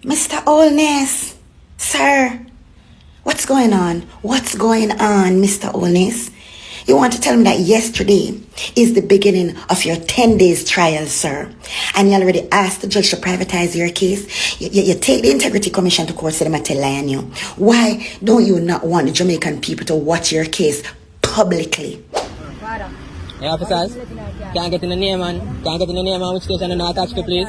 Mr. Holness, sir, what's going on? What's going on, Mr. Holness? You want to tell me that yesterday is the beginning of your 10 days trial, sir, and you already asked the judge to privatize your case? You take the Integrity Commission to court, so them a tell lie on you. Why don't you not want the Jamaican people to watch your case publicly? Hey, officers, can't get in the name, man. Can't get in the name, man. Which station are not attached to, please?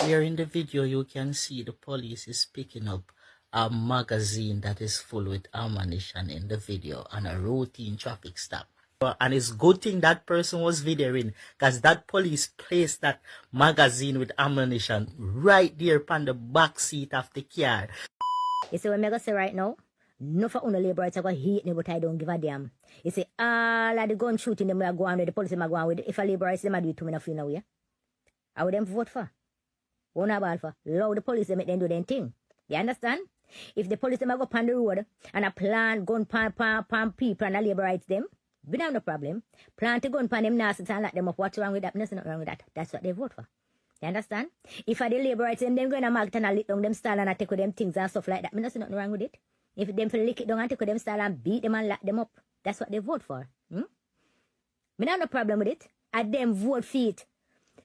Here in the video, you can see the police is picking up a magazine that is full with ammunition in the video on a routine traffic stop. And it's good thing that person was videoing, because that police placed that magazine with ammunition right there on the back seat of the car. You see what I'm going to say right now? No for una labor rights, I go hate me, but I don't give a damn. You see, all of the gun shooting them I go on with, the police them I go on with, if a labor rights them I do it to me, nothing now, yeah? I would them vote for. One about for. Allow the police them make them do their thing. You understand? If the police them I go up on the road and a plant gun pan people and a labor rights them, we don't have no problem. Plant a gun pan them nasty and lock them up. What's wrong with that? Nothing wrong with that. That's what they vote for. You understand? If I the labor rights them going to market and I lick down them style and I take with them things and stuff like that, I nothing wrong with it. If them feel lick it down and take with them style and beat them and lock them up, that's what they vote for. Me not have no problem with it. I them vote for it.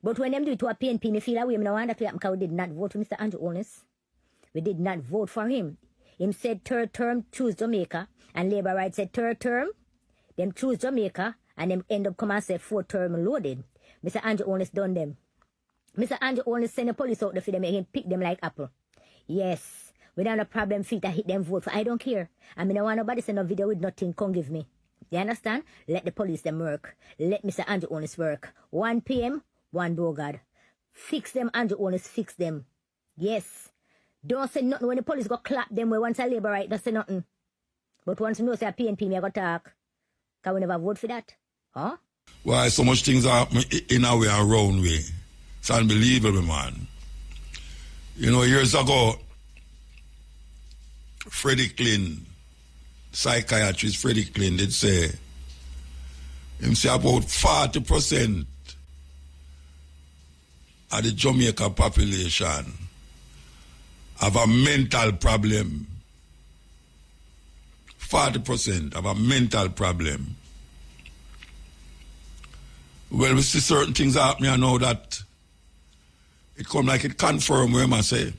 But when them do it to a PNP, me feel away. Me no want that to happen because we did not vote for Mr. Andrew Holness. We did not vote for him. Him said third term choose Jamaica, and Labour Rights said third term, them choose Jamaica, and them end up come and say fourth term loaded. Mr. Andrew Holness done them. Mr. Andrew Holness send the police out there for them and him pick them like apple. Yes, we don't have a problem feet I hit them vote for. I don't care. I mean, I want nobody send a video with nothing come give me. You understand? Let the police them work. Let Mr. Andrew Holness work. 1 p.m., one Bogard. Fix them, Andrew Holness, fix them. Yes. Don't say nothing when the police go clap them where once a labor right, don't say nothing. But once you know say a PNP, me I go talk. Can we never vote for that? Huh? Why so much things are in our way, around way. It's unbelievable, man. You know, years ago, Freddie Klin, psychiatrist Freddie Klin, did say, him say about 40% of the Jamaica population have a mental problem. 40% have a mental problem. Well, we see certain things happening, I know that it come like it confirm what I say.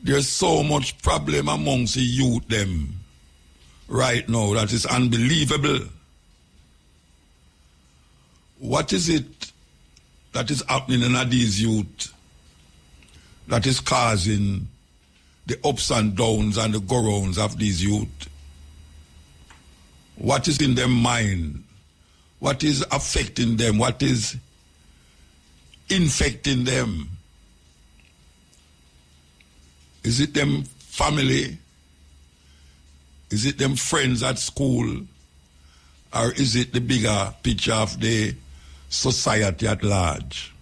There's so much problem amongst the youth them right now that is unbelievable. What is it that is happening in these youth that is causing the ups and downs and the go-rounds of these youth? What is in their mind? What is affecting them? What is infecting them? Is it them family? Is it them friends at school? Or is it the bigger picture of the society at large?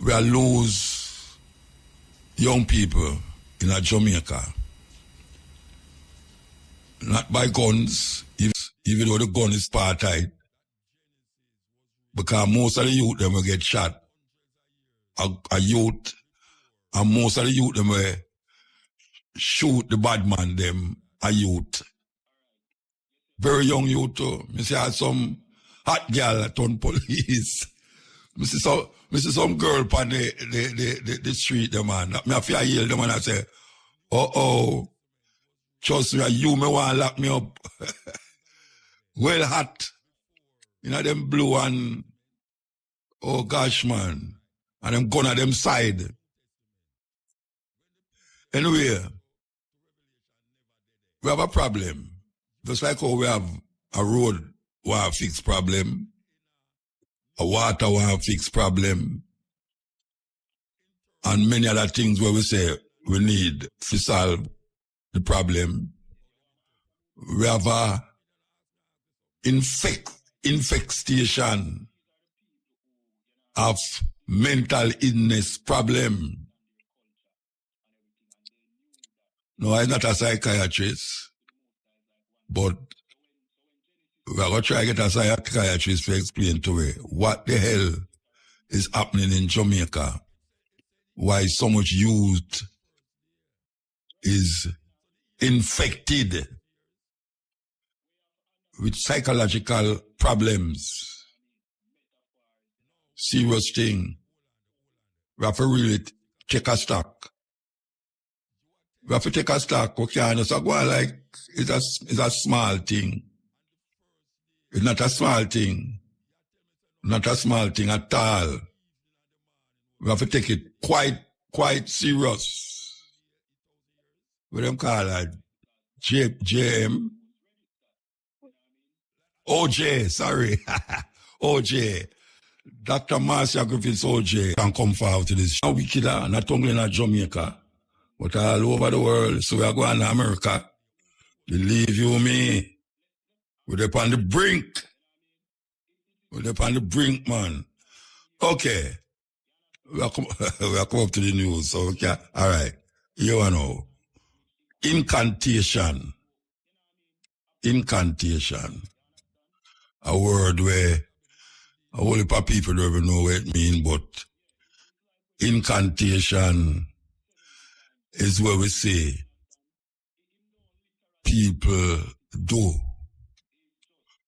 We are lose young people in Jamaica. Not by guns, even though the gun is apartheid. Because most of the youth them will get shot. A youth, and most of the youth them will shoot the bad man them, a youth. Very young youth too. Me see some hot girl turn police. Me see some girl on the street them man. Me have to yell them and I say, oh, trust me, you me want to lock me up. Well hot. You know them blue and oh gosh man. And them gun at them side. Anyway, we have a problem. Just like how we have a road want to fix problem, a water want to fix problem, and many other things where we say we need to solve the problem. We have a infestation of mental illness problem No, I'm not a psychiatrist, but we're going to try to get a psychiatrist to explain to me what the hell is happening in Jamaica, why so much youth is infected with psychological problems. Serious thing. We have to really take a stock. We have to take a stock. We can't just go like it's a small thing. It's not a small thing. Not a small thing at all. We have to take it quite serious. What them call it? JM? OJ, sorry. OJ. Dr. Marcia Griffiths OJ can come forward to this. Now we kid not only in Jamaica, but all over the world. So we are going to America. Believe you me. We're up on the brink. We're up on the brink, man. Okay. We are come up to the news. So okay. All right. You know. Incantation. Incantation. A word where a whole heap of people don't even know what it means, but incantation is where we say people do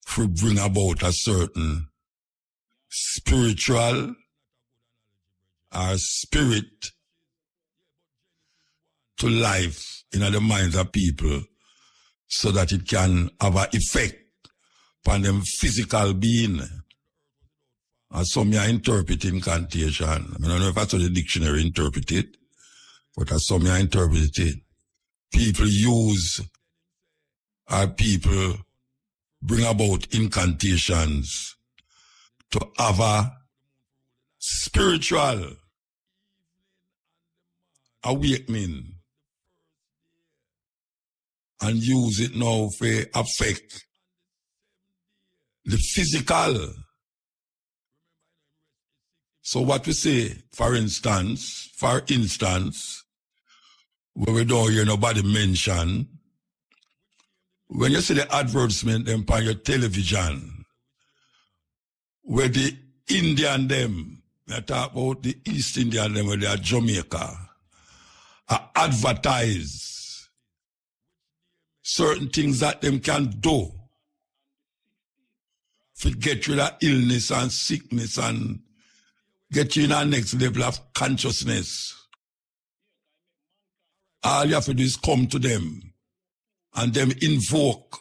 to bring about a certain spiritual or spirit to life in the minds of people so that it can have an effect on them physical being. And some are interpreting incantation. I don't know if that's what the dictionary interpret it, but as some are interpret it. People use or people bring about incantations to have a spiritual awakening and use it now for affect the physical. So what we say, for instance, where we don't hear nobody mention, when you see the advertisement them on your television, where the Indian them, I talk about the East Indian them where they are Jamaica, advertise certain things that them can do to get rid of illness and sickness and get you in our next level of consciousness. All you have to do is come to them and them invoke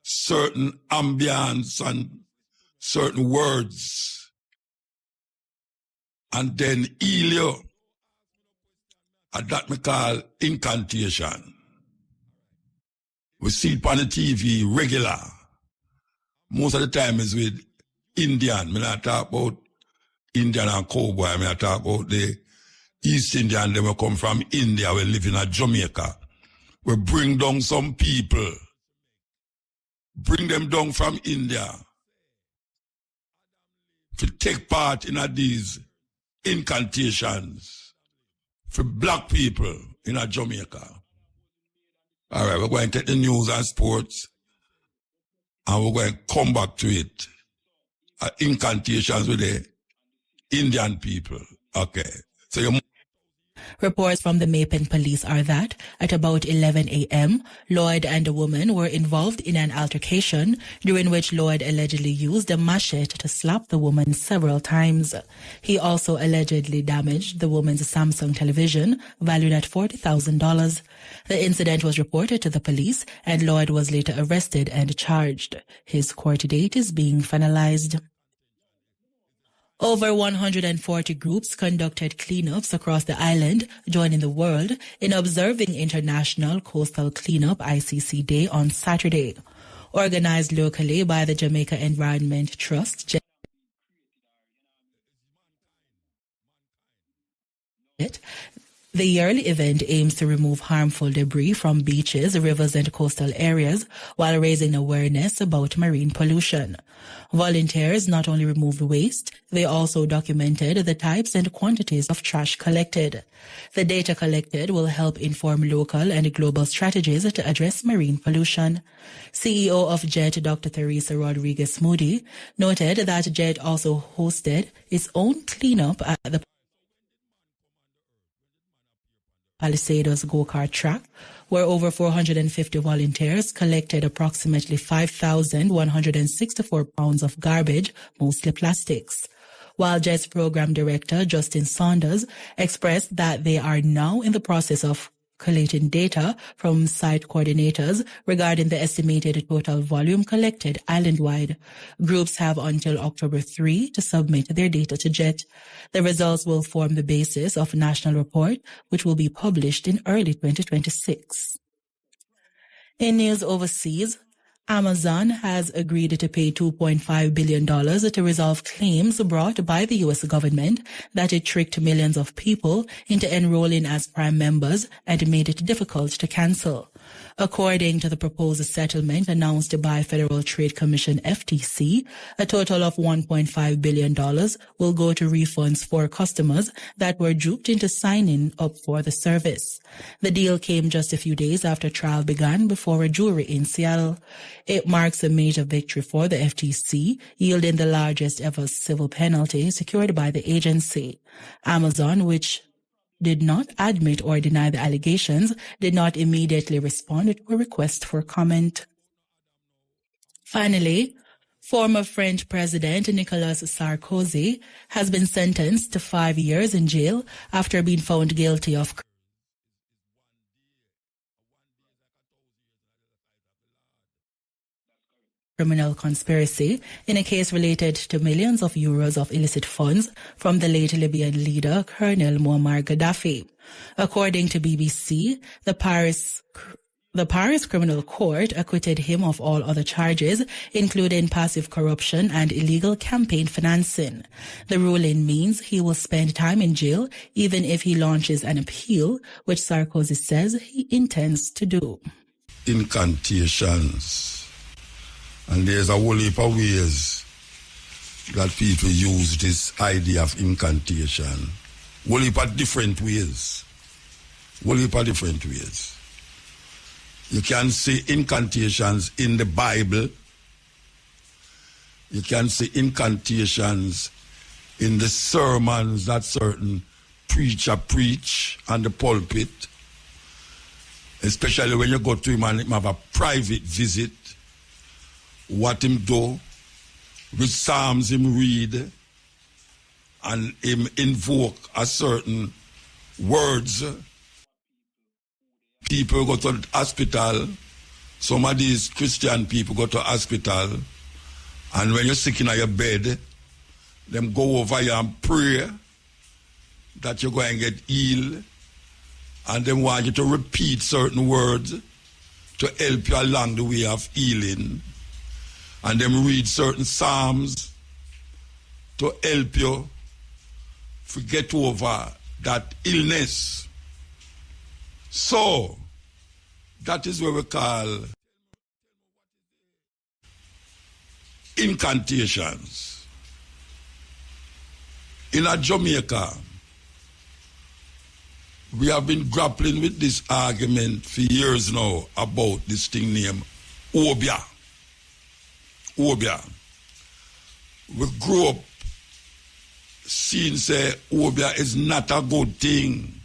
certain ambience and certain words and then heal you. And that we call incantation. We see it on the TV regular. Most of the time is with Indian. I not talk about Indian and cowboy. I not talk about the East Indian. They will come from India. We live in Jamaica. We bring down some people. Bring them down from India to take part in these incantations for black people in Jamaica. All right, we're going to take the news and sports and we're going to come back to it. Incantations with the Indian people. Okay. So you Reports from the Mapen police are that at about 11 a.m., Lloyd and a woman were involved in an altercation during which Lloyd allegedly used a machete to slap the woman several times. He also allegedly damaged the woman's Samsung television, valued at $40,000. The incident was reported to the police and Lloyd was later arrested and charged. His court date is being finalized. Over 140 groups conducted cleanups across the island, joining the world in observing International Coastal Cleanup ICC Day on Saturday. Organized locally by the Jamaica Environment Trust, The yearly event aims to remove harmful debris from beaches, rivers, and coastal areas while raising awareness about marine pollution. Volunteers not only removed waste, they also documented the types and quantities of trash collected. The data collected will help inform local and global strategies to address marine pollution. CEO of JET, Dr. Teresa Rodriguez Moody, noted that JET also hosted its own cleanup at the Palisadoes go-kart track, where over 450 volunteers collected approximately 5,164 pounds of garbage, mostly plastics. While JET's program director, Justin Saunders, expressed that they are now in the process of collating data from site coordinators regarding the estimated total volume collected island-wide. Groups have until October 3 to submit their data to JET. The results will form the basis of a national report, which will be published in early 2026. In news overseas, Amazon has agreed to pay $2.5 billion to resolve claims brought by the U.S. government that it tricked millions of people into enrolling as Prime members and made it difficult to cancel. According to the proposed settlement announced by Federal Trade Commission FTC, a total of $1.5 billion will go to refunds for customers that were duped into signing up for the service. The deal came just a few days after trial began before a jury in Seattle. It marks a major victory for the FTC, yielding the largest ever civil penalty secured by the agency. Amazon, which did not admit or deny the allegations, did not immediately respond to a request for comment. Finally, former French President Nicolas Sarkozy has been sentenced to 5 years in jail after being found guilty of criminal conspiracy in a case related to millions of euros of illicit funds from the late Libyan leader Colonel Muammar Gaddafi. According to BBC, the Paris Criminal Court acquitted him of all other charges, including passive corruption and illegal campaign financing. The ruling means he will spend time in jail even if he launches an appeal, which Sarkozy says he intends to do. Incantations. And there's a whole heap of ways that people use this idea of incantation. Whole heap of different ways. You can see incantations in the Bible. You can see incantations in the sermons that certain preacher preach on the pulpit. Especially when you go to him and him have a private visit. What him do, which psalms him read, and him invoke a certain words. People go to the hospital. Some of these Christian people go to hospital, and when you're sick in your bed, them go over you and pray that you're going to get healed, and they want you to repeat certain words to help you along the way of healing. And them read certain psalms to help you get over that illness. So, that is what we call incantations. In Jamaica, we have been grappling with this argument for years now about this thing named Obia. We grew up seeing say Obia is not a good thing.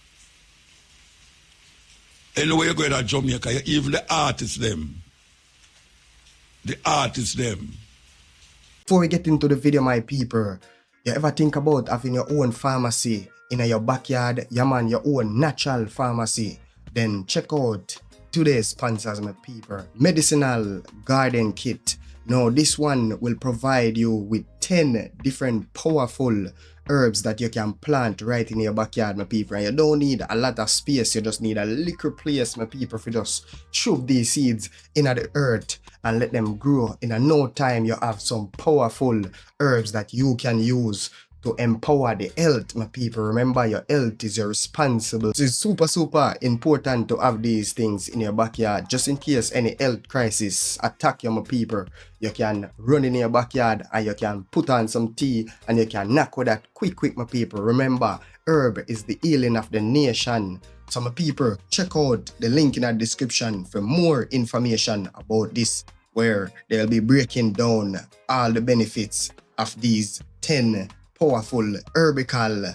Anyway, you go to Jamaica, even the artists them. Before we get into the video, my people, you ever think about having your own pharmacy in your backyard? Yeah man, your own natural pharmacy. Then check out today's sponsors, my people. Medicinal Garden Kit. Now, this one will provide you with 10 different powerful herbs that you can plant right in your backyard, my people. And you don't need a lot of space. You just need a little place, my people, for just shove these seeds in the earth and let them grow. In no time, you have some powerful herbs that you can use to empower the health, my people. Remember, your health is your responsible. So it's super important to have these things in your backyard, just in case any health crisis attack you, my people. You can run in your backyard and you can put on some tea and you can knock with that quick, my people. Remember, herb is the healing of the nation. So my people, check out the link in the description for more information about this, where they'll be breaking down all the benefits of these 10 powerful herbal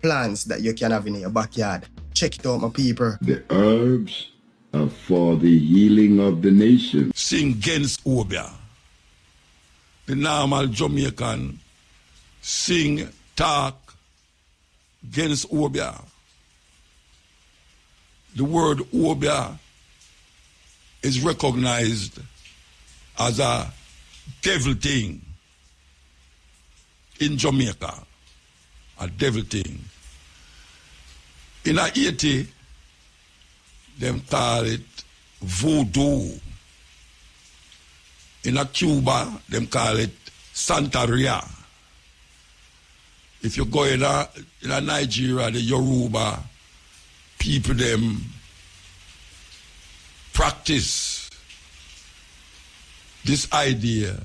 plants that you can have in your backyard. Check it out, my people. The herbs are for the healing of the nation. Sing against Obia. The normal Jamaican sing, talk against Obia. The word Obia is recognized as a devil thing in Jamaica, a devil thing. In Haiti, them call it voodoo. In Cuba, them call it Santeria. If you go in Nigeria, the Yoruba people, them practice this idea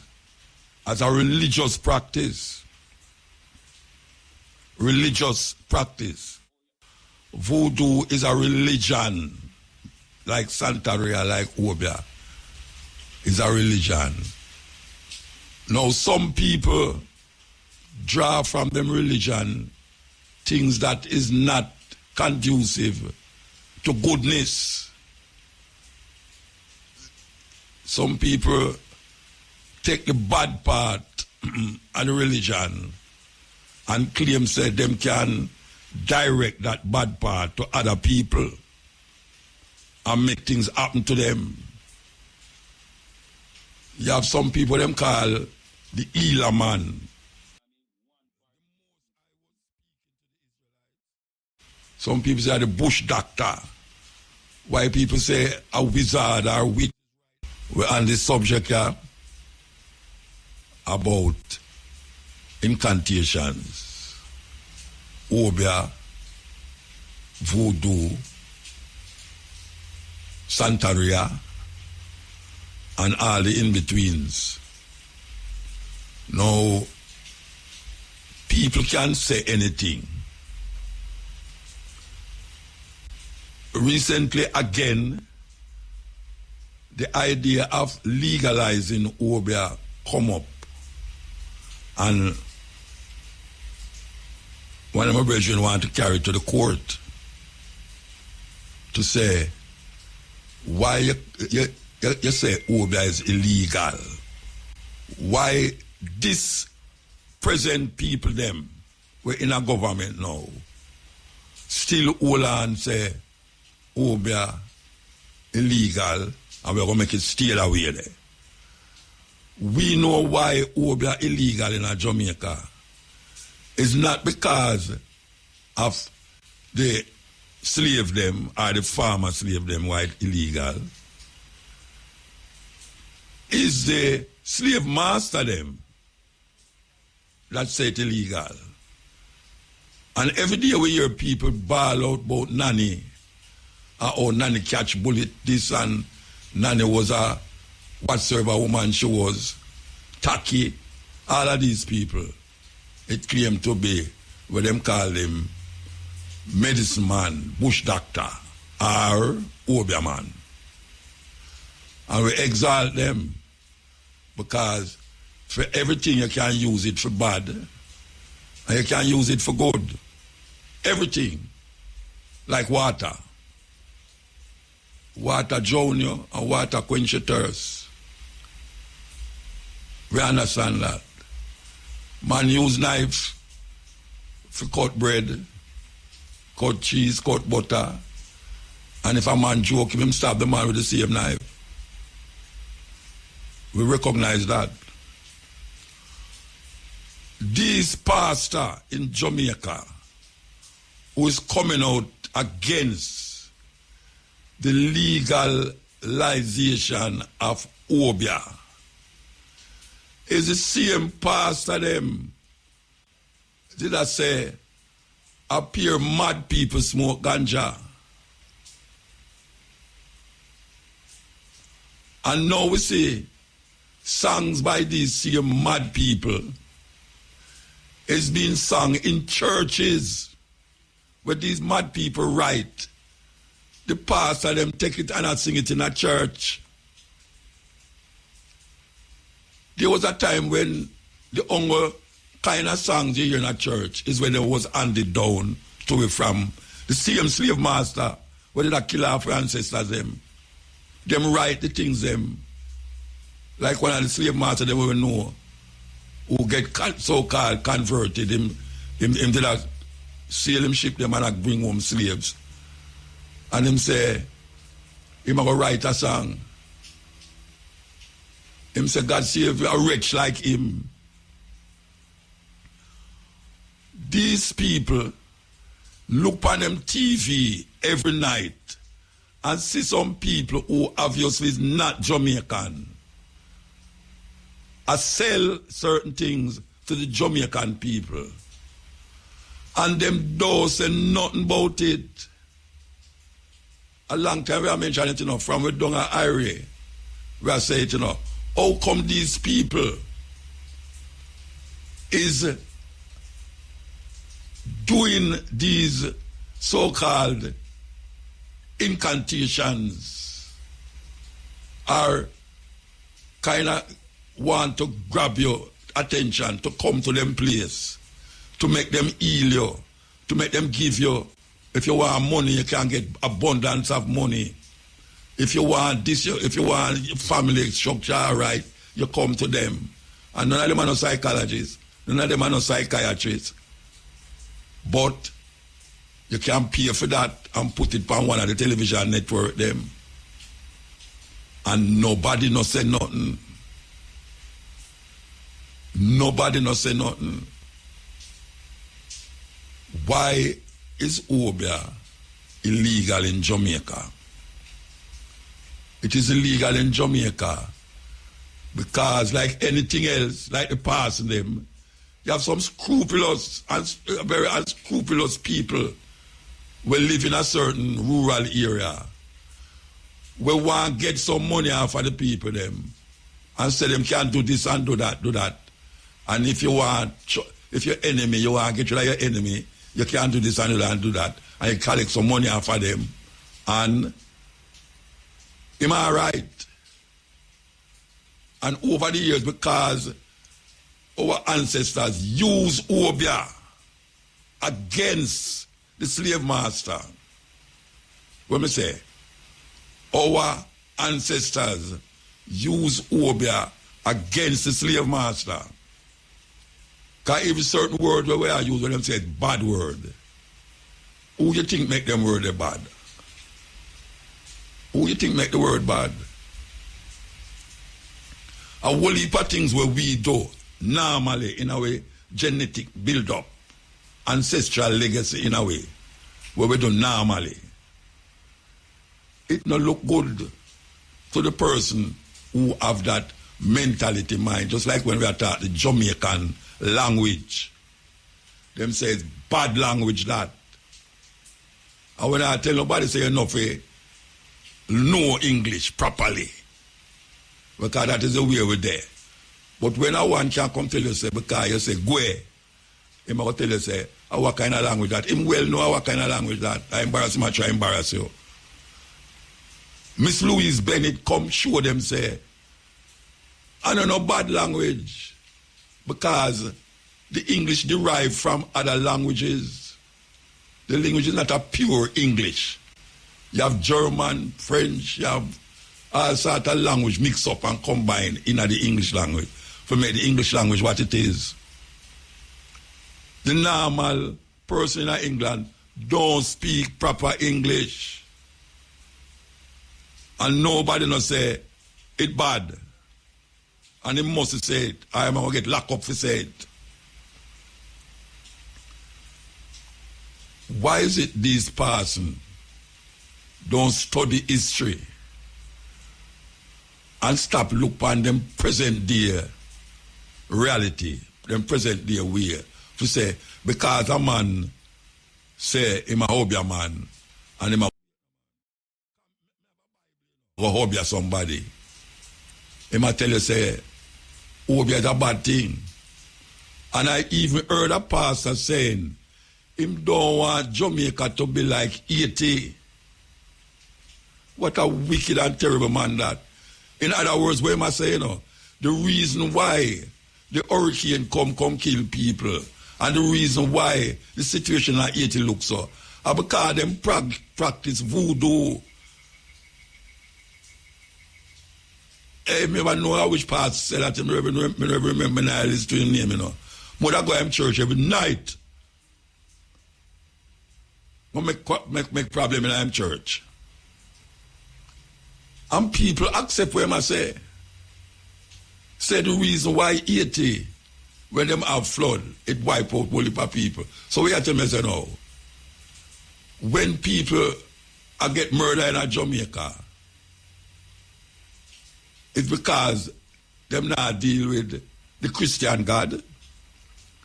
as a religious practice. Religious practice. Voodoo is a religion, like Santeria, like Obia, is a religion. Now some people draw from them religion things that is not conducive to goodness. Some people take the bad part of the religion and claim say them can direct that bad part to other people and make things happen to them. You have some people them call the healer man. Some people say the bush doctor. Why people say a wizard or witch. We're on this subject here about incantations, Obia, voodoo, Santeria, and all the in-betweens. Now, people can say anything. Recently, again, the idea of legalizing Obia come up. And one of my brethren want to carry it to the court to say, why you say Obia is illegal? Why this present people them, we're in a government now, still hold on say Obia illegal and we're going to make it steal away there. We know why Obia illegal in Jamaica. It's not because of the slave them or the farmer slave them why it's illegal. It's the slave master them that say it's illegal. And every day we hear people bawl out about nanny, or nanny catch bullet this and nanny was a whatsoever woman she was, tacky, all of these people, it claimed to be what them call them medicine man, bush doctor, or Obia man. And we exalt them because for everything you can use it for bad and you can use it for good. Everything. Like water. Water drown you and water quench your thirst. We understand that. Man use knife for cut bread, cut cheese, cut butter. And if a man joke him stab the man with the same knife. We recognize that. This pastor in Jamaica who is coming out against the legalization of Obia is the same pastor them did I say, appear mad people smoke ganja. And now we see songs by these same mad people is being sung in churches where these mad people write. The pastor them take it and I sing it in a church. There was a time when the only kind of songs you hear in a church is when there was handed down to it from the same slave master where they kill our ancestors them. Them write the things them like one of the slave masters they will know who get so-called converted him did a sail him ship them and bring home slaves. And him say, him go write a song. Him say, God save a wretch like him. These people look on them TV every night and see some people who obviously is not Jamaican. I sell certain things to the Jamaican people. And them don't say nothing about it. A long time we have mentioned it, from we down at Irie. We have said, how come these people is doing these so-called incantations or kind of want to grab your attention to come to them place, to make them heal you, to make them give you. If you want money, you can get abundance of money. If you want this, if you want family structure, all right, you come to them. And none of them are no psychologists, none of them are no psychiatrists. But you can pay for that and put it on one of the television network them. And nobody no say nothing. Nobody no say nothing. Why is Obia illegal in Jamaica? It is illegal in Jamaica because like anything else, like the past in them, you have some scrupulous and very unscrupulous people who live in a certain rural area. We want to get some money off of the people them and say them can't do this and do that, do that. And if you want, if your enemy, you want to get rid of your enemy, you can't do this and do that and do that. And you collect some money off of them. And am I right? And over the years, because our ancestors used Obia against the slave master. What me say? Our ancestors used Obia against the slave master. Because every certain word where I use when them say bad word, who you think make them word bad? Who you think make the word bad? A whole heap of things where we do normally in a way genetic build up, ancestral legacy in a way where we do normally. It not look good to the person who have that mentality mind, just like when we are taught the Jamaican language. Them say it's bad language that. And when I tell nobody say enough know English properly, because that is the way we're there. But when a one can come tell you say, because you say go, him will tell you say, what kind of language that? Him well know what kind of language that. I embarrass him, I try embarrass you. Miss Louise Bennett come show them say, I don't know bad language because the English derived from other languages. The language is not a pure English. You have German, French, you have all sorts of language mixed up and combined in the English language to make the English language what it is. The normal person in England don't speak proper English. And nobody no say it bad. And he must say it. I am going to get locked up for say it. Why is it these person don't study history and stop look on them present day reality, them present day way, to say, because a man say him a Obia man, and him a Obia somebody, him a tell you say, Obia is a bad thing. And I even heard a pastor saying, him don't want Jamaica to be like Haiti. What a wicked and terrible man that. In other words, what am I saying? The reason why the hurricane come kill people, and the reason why the situation like Haiti looks so, are because them practice voodoo. Hey, me never know which part say that. I never remember when I listen to him name, you know. Mother go to church every night. Make problem in him church. And people accept what I say. Say the reason why Haiti, when them have flood, it wipe out whole heap of people. So we have to say now, when people get murdered in Jamaica, it's because them not deal with the Christian God.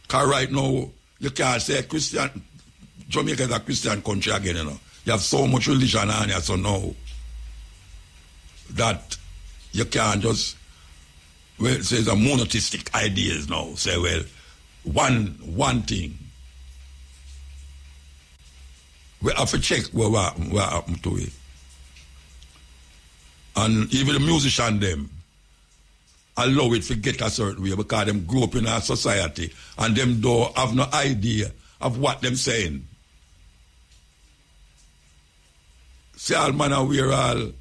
Because right now, you can't say Jamaica is a Christian country again, you know. You have so much religion on here, so now, that you can't just, well, it says a monotheistic ideas now. Say, well, one thing. We have to check what happened to it. And even the musician them allow it to get a certain way because them grew up in our society and them don't have no idea of what them saying. See, all man I wear all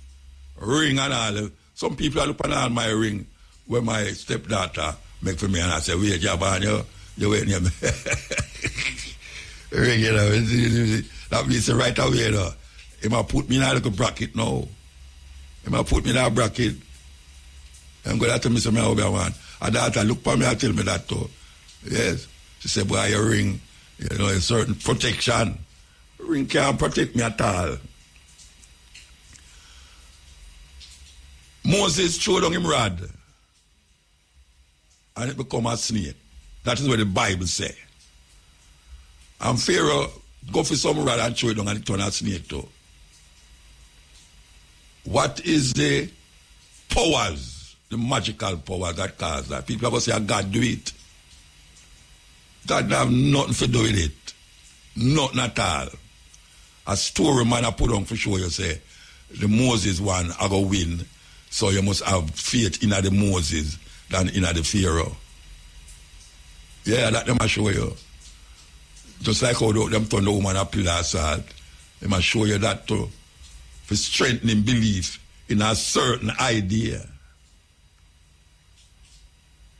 ring and all. Some people are looking at all my ring where my stepdaughter make for me and I say, wait, Jaban, you wait near me. Ring, you know, that means right away, you know. He might put me in a little bracket now. He might put me in a bracket. I'm going to tell me something about one. And daughter look for me and tell me that too. Yes. She said, boy, your ring, you know, a certain protection. Ring can't protect me at all. Moses threw down him rod. And it become a snake. That is what the Bible say. And Pharaoh go for some rod and throw it down and it turn a snake too. What is the powers, the magical power that cause that? People are going to say, God do it. God have nothing to do with it. Nothing at all. A story man I put on for sure, you say, the Moses one I go win. So you must have faith in the Moses than in the Pharaoh. Yeah, that them I show you. Just like how them turn the woman a pillar of salt. They must show you that too. For strengthening belief in a certain idea.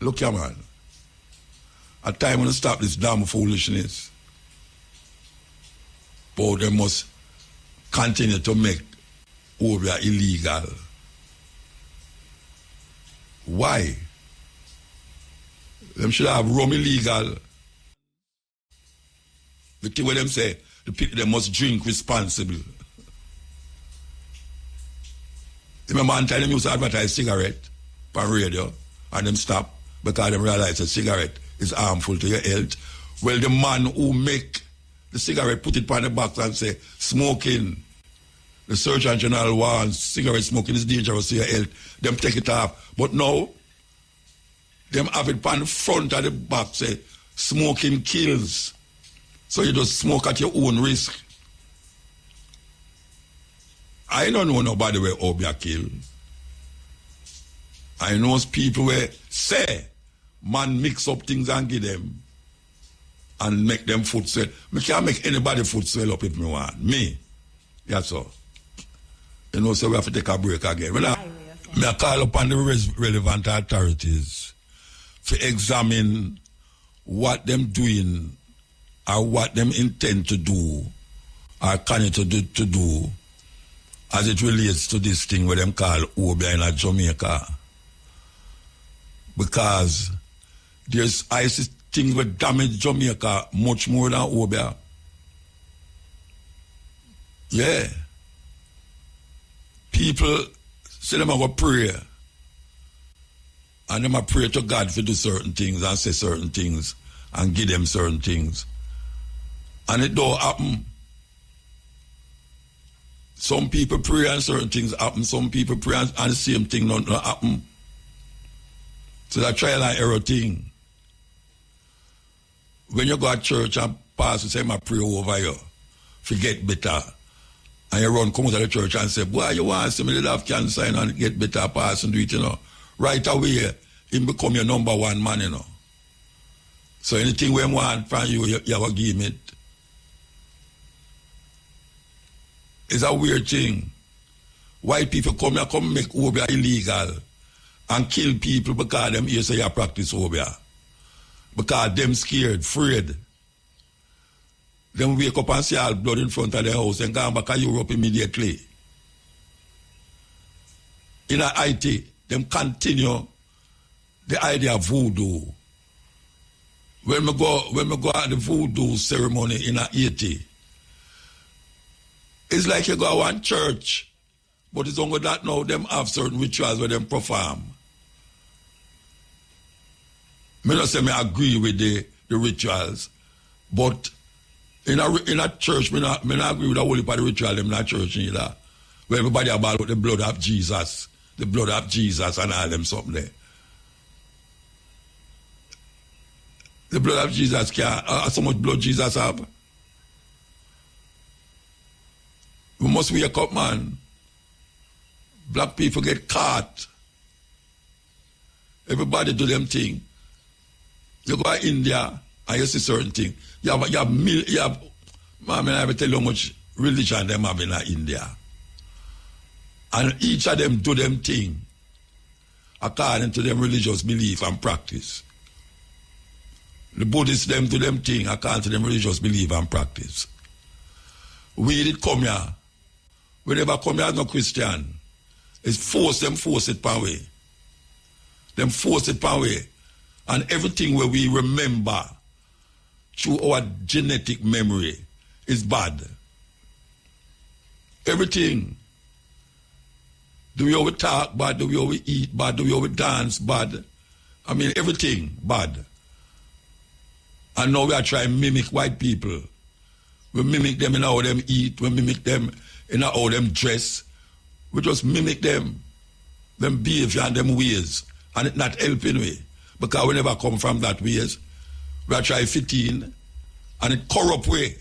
Look here, man. A time when you stop this damn foolishness. But they must continue to make Obia illegal. Why? Them should have rum illegal. The thing where them say, the people they must drink responsible. Remember one time them used to advertise cigarette on radio and them stop because they realize a cigarette is harmful to your health. Well, the man who make the cigarette put it on the box and say, smoking, the Surgeon General warns cigarette smoking is dangerous to your health. Them take it off. But now, them have it on the front of the box say, smoking kills. So you just smoke at your own risk. I don't know nobody where Obia kill. I know people where say, man mix up things and give them and make them foot swell. I can't make anybody foot swell up if me want. Me. That's so. You know, so we have to take a break again. I call upon the relevant authorities to examine what them doing or what them intend to do or continue to do as it relates to this thing where them call Obia in Jamaica. Because I see things that damage Jamaica much more than Obia. Yeah. People say them have a prayer. And them a pray to God for do certain things and say certain things. and give them certain things. And it don't happen. Some people pray and certain things happen. Some people pray and the same thing not happen. So that trial and error thing. When you go to church and pastor say, I pray over you, forget better. And you run, come out of the church and say, boy, you want to see me have cancer and get better, pass and do it, Right away, him become your number one man, So anything we want from you, you have to give him it. It's a weird thing. White people come here, come make Obia illegal and kill people because them here say you practice Obia. Because them scared, afraid. Them wake up and see all blood in front of their house and go back to Europe immediately. In Haiti, them continue the idea of voodoo. When we go at the voodoo ceremony in Haiti, it's like you go to one church, but it's only that now them have certain rituals where them perform. I don't say I agree with the rituals, but in a church, I don't agree with the whole heap of the ritual in that church either. Where everybody about the blood of Jesus, and all them something there. The blood of Jesus so much blood Jesus have. We must wake up, man. Black people get caught. Everybody do them thing. You go to India and you see certain thing. You have man, I will tell you how much religion them have in India. And each of them do them thing according to them religious belief and practice. The Buddhists them do them thing according to them religious belief and practice. We did come here. We never come here as no Christian. It's force it power way. Them force it power way. And everything where we remember through our genetic memory is bad. Everything. The way we talk bad, the way we eat bad, the way we dance bad. I mean, everything bad. And now we are trying to mimic white people. We mimic them in how them eat. We mimic them in how them dress. We just mimic them behavior and them ways. And it's not helping we. Because we never come from that ways. We are trying to fit in. And it corrupt way.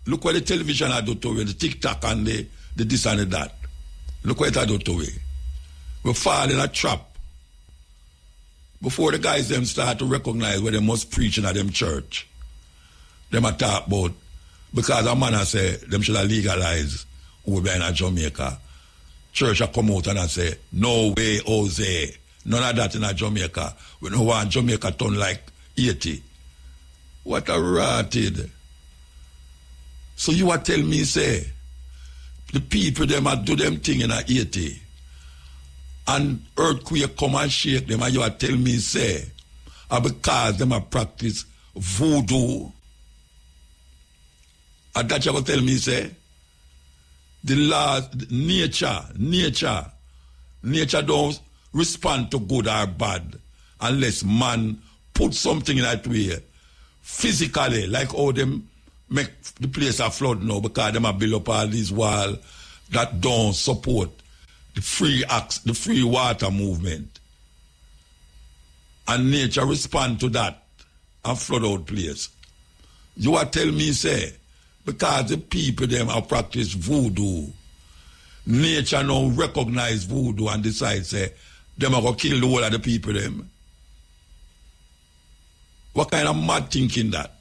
Look what the television I do to we, the TikTok and the this and the that. Look what it do to we. We fall in a trap. Before the guys them start to recognize where they must preach in them church, them a talk about, because a man a say them should legalize over in Jamaica. Church a come out and a say, no way, Jose. None of that in Jamaica. We don't want Jamaica turn like 80. What a rotted. So you are tell me, say, the people them a do them thing in a 80. And earthquake come and shake them, and you are tell me, say, because them a practice voodoo. And that you are tell me, say, the law, nature don't respond to good or bad unless man put something in that way physically, like how them make the place a flood now because them a build up all these walls that don't support the free water movement. And nature respond to that and flood out place. You are tell me, say, because the people them have practiced voodoo, nature now recognize voodoo and decide, say, them are going to kill the whole of the people them. What kind of mad thinking that?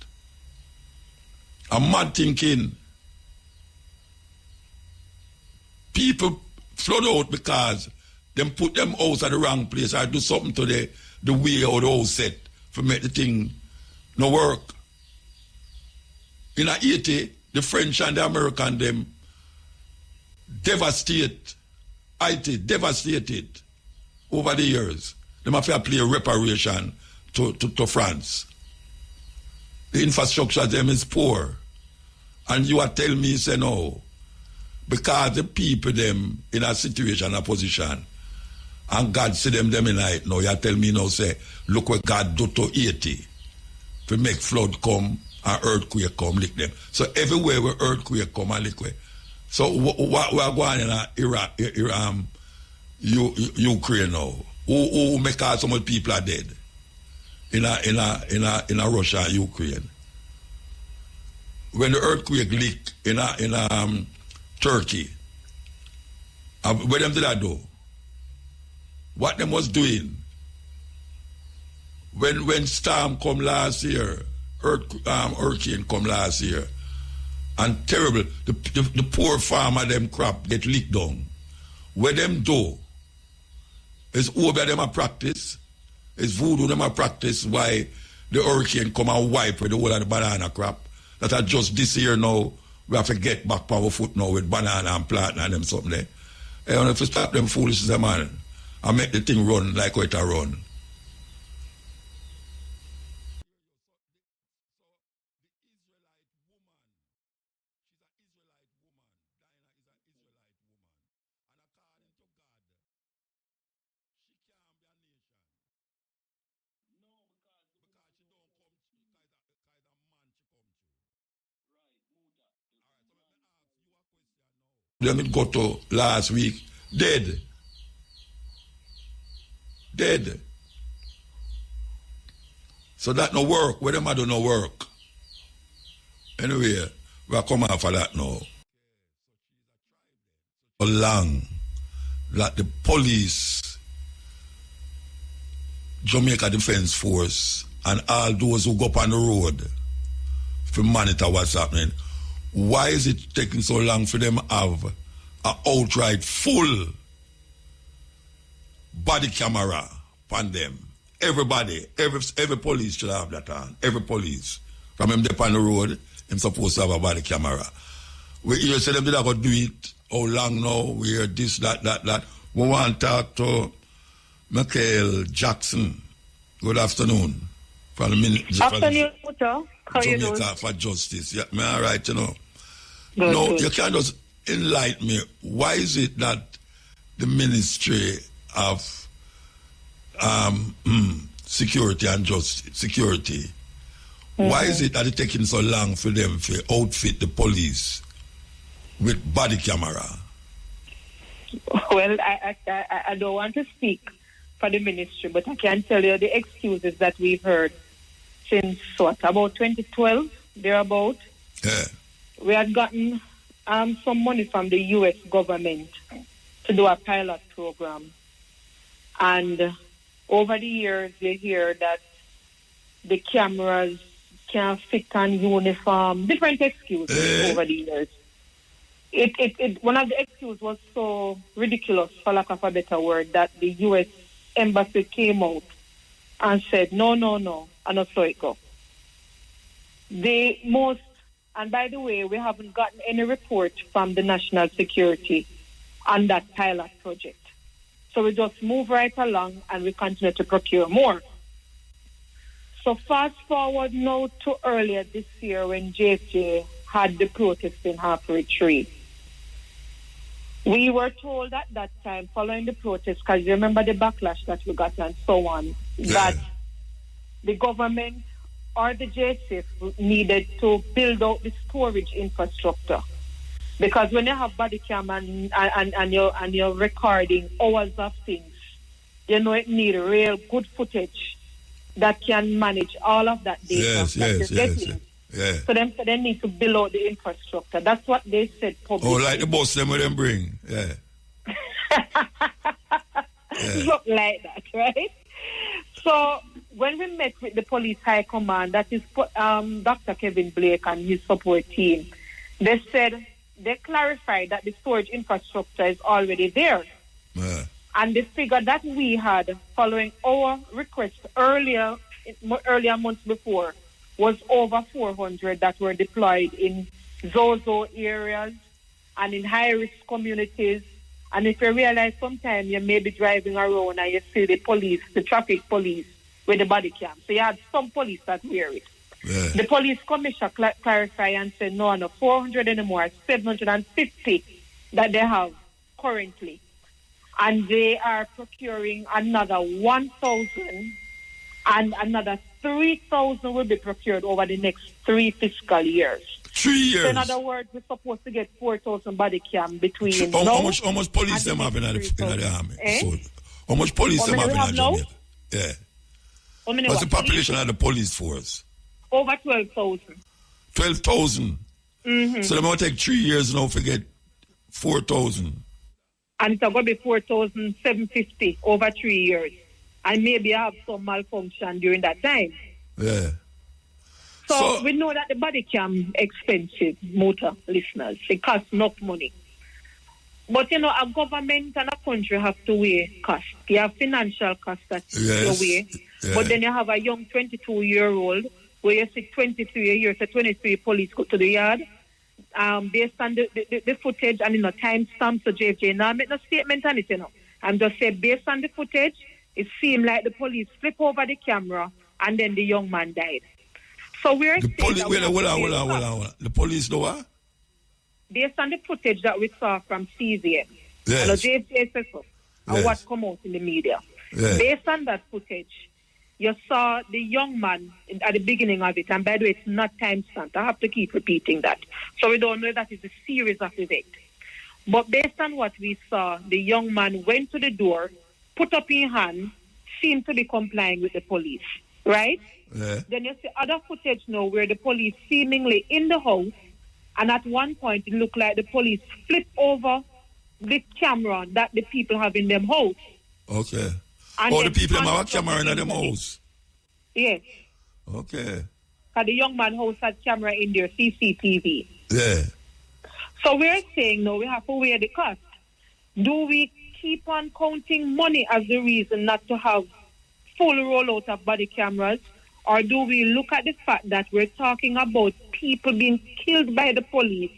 A mad thinking. People flood out because them put them house at the wrong place or do something to the way or the house set to make the thing no work. In Haiti, the French and the American them devastate Haiti, devastated over the years. Them have to play reparation to France. The infrastructure of them is poor. And you are telling me, say no, because the people them in a situation, a position, And God see them in night now. You tell me now, say, look what God do to Haiti. If we make flood come and earthquake come, lick them. So everywhere where earthquake come and lick. So what we are going in Ukraine now? Who make all so much people are dead in Russia and Ukraine? When the earthquake leak in Turkey, what them did I do? What them was doing? When storm come last year, hurricane come last year, and terrible, the poor farmer them crop get leaked down. What them do is over them a practice, is voodoo them a practice why the hurricane come and wipe with the whole of the banana crop. That are just this year now, we have to get back power foot now with banana and plant and them something there. And if we stop them foolishness, man, and make the thing run like what it run. Them it go to last week, dead. So that no work, where them I do no work. Anyway, we are coming out for that now. Long that the police, Jamaica Defense Force, and all those who go up on the road to monitor what's happening. Why is it taking so long for them to have an outright full body camera on them? Everybody, every police should have that on. Every police. From him up on the road, him supposed to have a body camera. We hear say them did go do it. How long now? We hear this, that. We want to talk to Michael Jackson. Good afternoon. From the Afternoon, Muta. How you doing? Jamaica for Justice. Yeah, me all right, you know. Good, no, good. You can't just enlighten me. Why is it that the Ministry of Security and Justice, why is it that it's taking so long for them to outfit the police with body camera? Well, I don't want to speak for the ministry, but I can tell you the excuses that we've heard since, about 2012, thereabout. Yeah. We had gotten some money from the U.S. government to do a pilot program. And over the years, you hear that the cameras can't fit on uniform, different excuses over the years. One of the excuses was so ridiculous, for lack of a better word, that the U.S. Embassy came out and said, no, and not so it go. And by the way, we haven't gotten any report from the national security on that pilot project. So we just move right along and we continue to procure more. So fast forward now to earlier this year when JFJ had the protest in Halfway Tree. We were told at that time, following the protest, because you remember the backlash that we got and so on, that the government or the JSF needed to build out the storage infrastructure. Because when you have body cam and you're recording hours of things, you know it needs real good footage that can manage all of that data. Yes. So they need to build out the infrastructure. That's what they said publicly. Oh, like the bus them with them bring. Yeah. Look like that, right? So when we met with the police high command, that is Dr. Kevin Blake and his support team, they clarified that the storage infrastructure is already there. Yeah. And the figure that we had following our request earlier months before was over 400 that were deployed in Zozo areas and in high-risk communities. And if you realize sometimes you may be driving around and you see the police, the traffic police, with the body cam. So you had some police that wear it. Yeah. The police commissioner clarified and said, no, 400 anymore, 750 that they have currently. and they are procuring another 1,000, and another 3,000 will be procured over the next 3 fiscal years. 3 years. So in other words, we're supposed to get 4,000 body cam between how much police them have in the army? So, how much police them have in Jamaica? Yeah. What's the population of the police force? Over 12,000. 12,000. Mm-hmm. So they might take 3 years now to get 4,000. And it's going to be 4,750 over 3 years. And maybe I have some malfunction during that time. Yeah. So we know that the body cam expensive, muta listeners. It costs enough money. But you know, a government and a country have to weigh cost. You have financial costs that you weigh. Yeah. But then you have a young 22-year-old where you see 23 years, 23 police go to the yard. Based on the footage and time stamps, so JFJ now make no statement on it, I'm just saying based on the footage, it seemed like the police flip over the camera and then the young man died. So we're the police. Hold on. The police do what? Based on the footage that we saw from CZM, yes. JFJ says so, and what come out in the media. Yes. Based on that footage, you saw the young man at the beginning of it, and by the way, it's not time-stamped. I have to keep repeating that. So we don't know that it's a series of events. But based on what we saw, the young man went to the door, put up his hand, seemed to be complying with the police, right? Yeah. Then you see other footage now where the police seemingly in the house, and at one point it looked like the police flipped over the camera that the people have in them house. Okay. And the people have a camera in them house? Yes. Okay. Because the young man house had camera in their CCTV. Yeah. So we're saying now we have to weigh the cost. Do we keep on counting money as the reason not to have full rollout of body cameras? Or do we look at the fact that we're talking about people being killed by the police,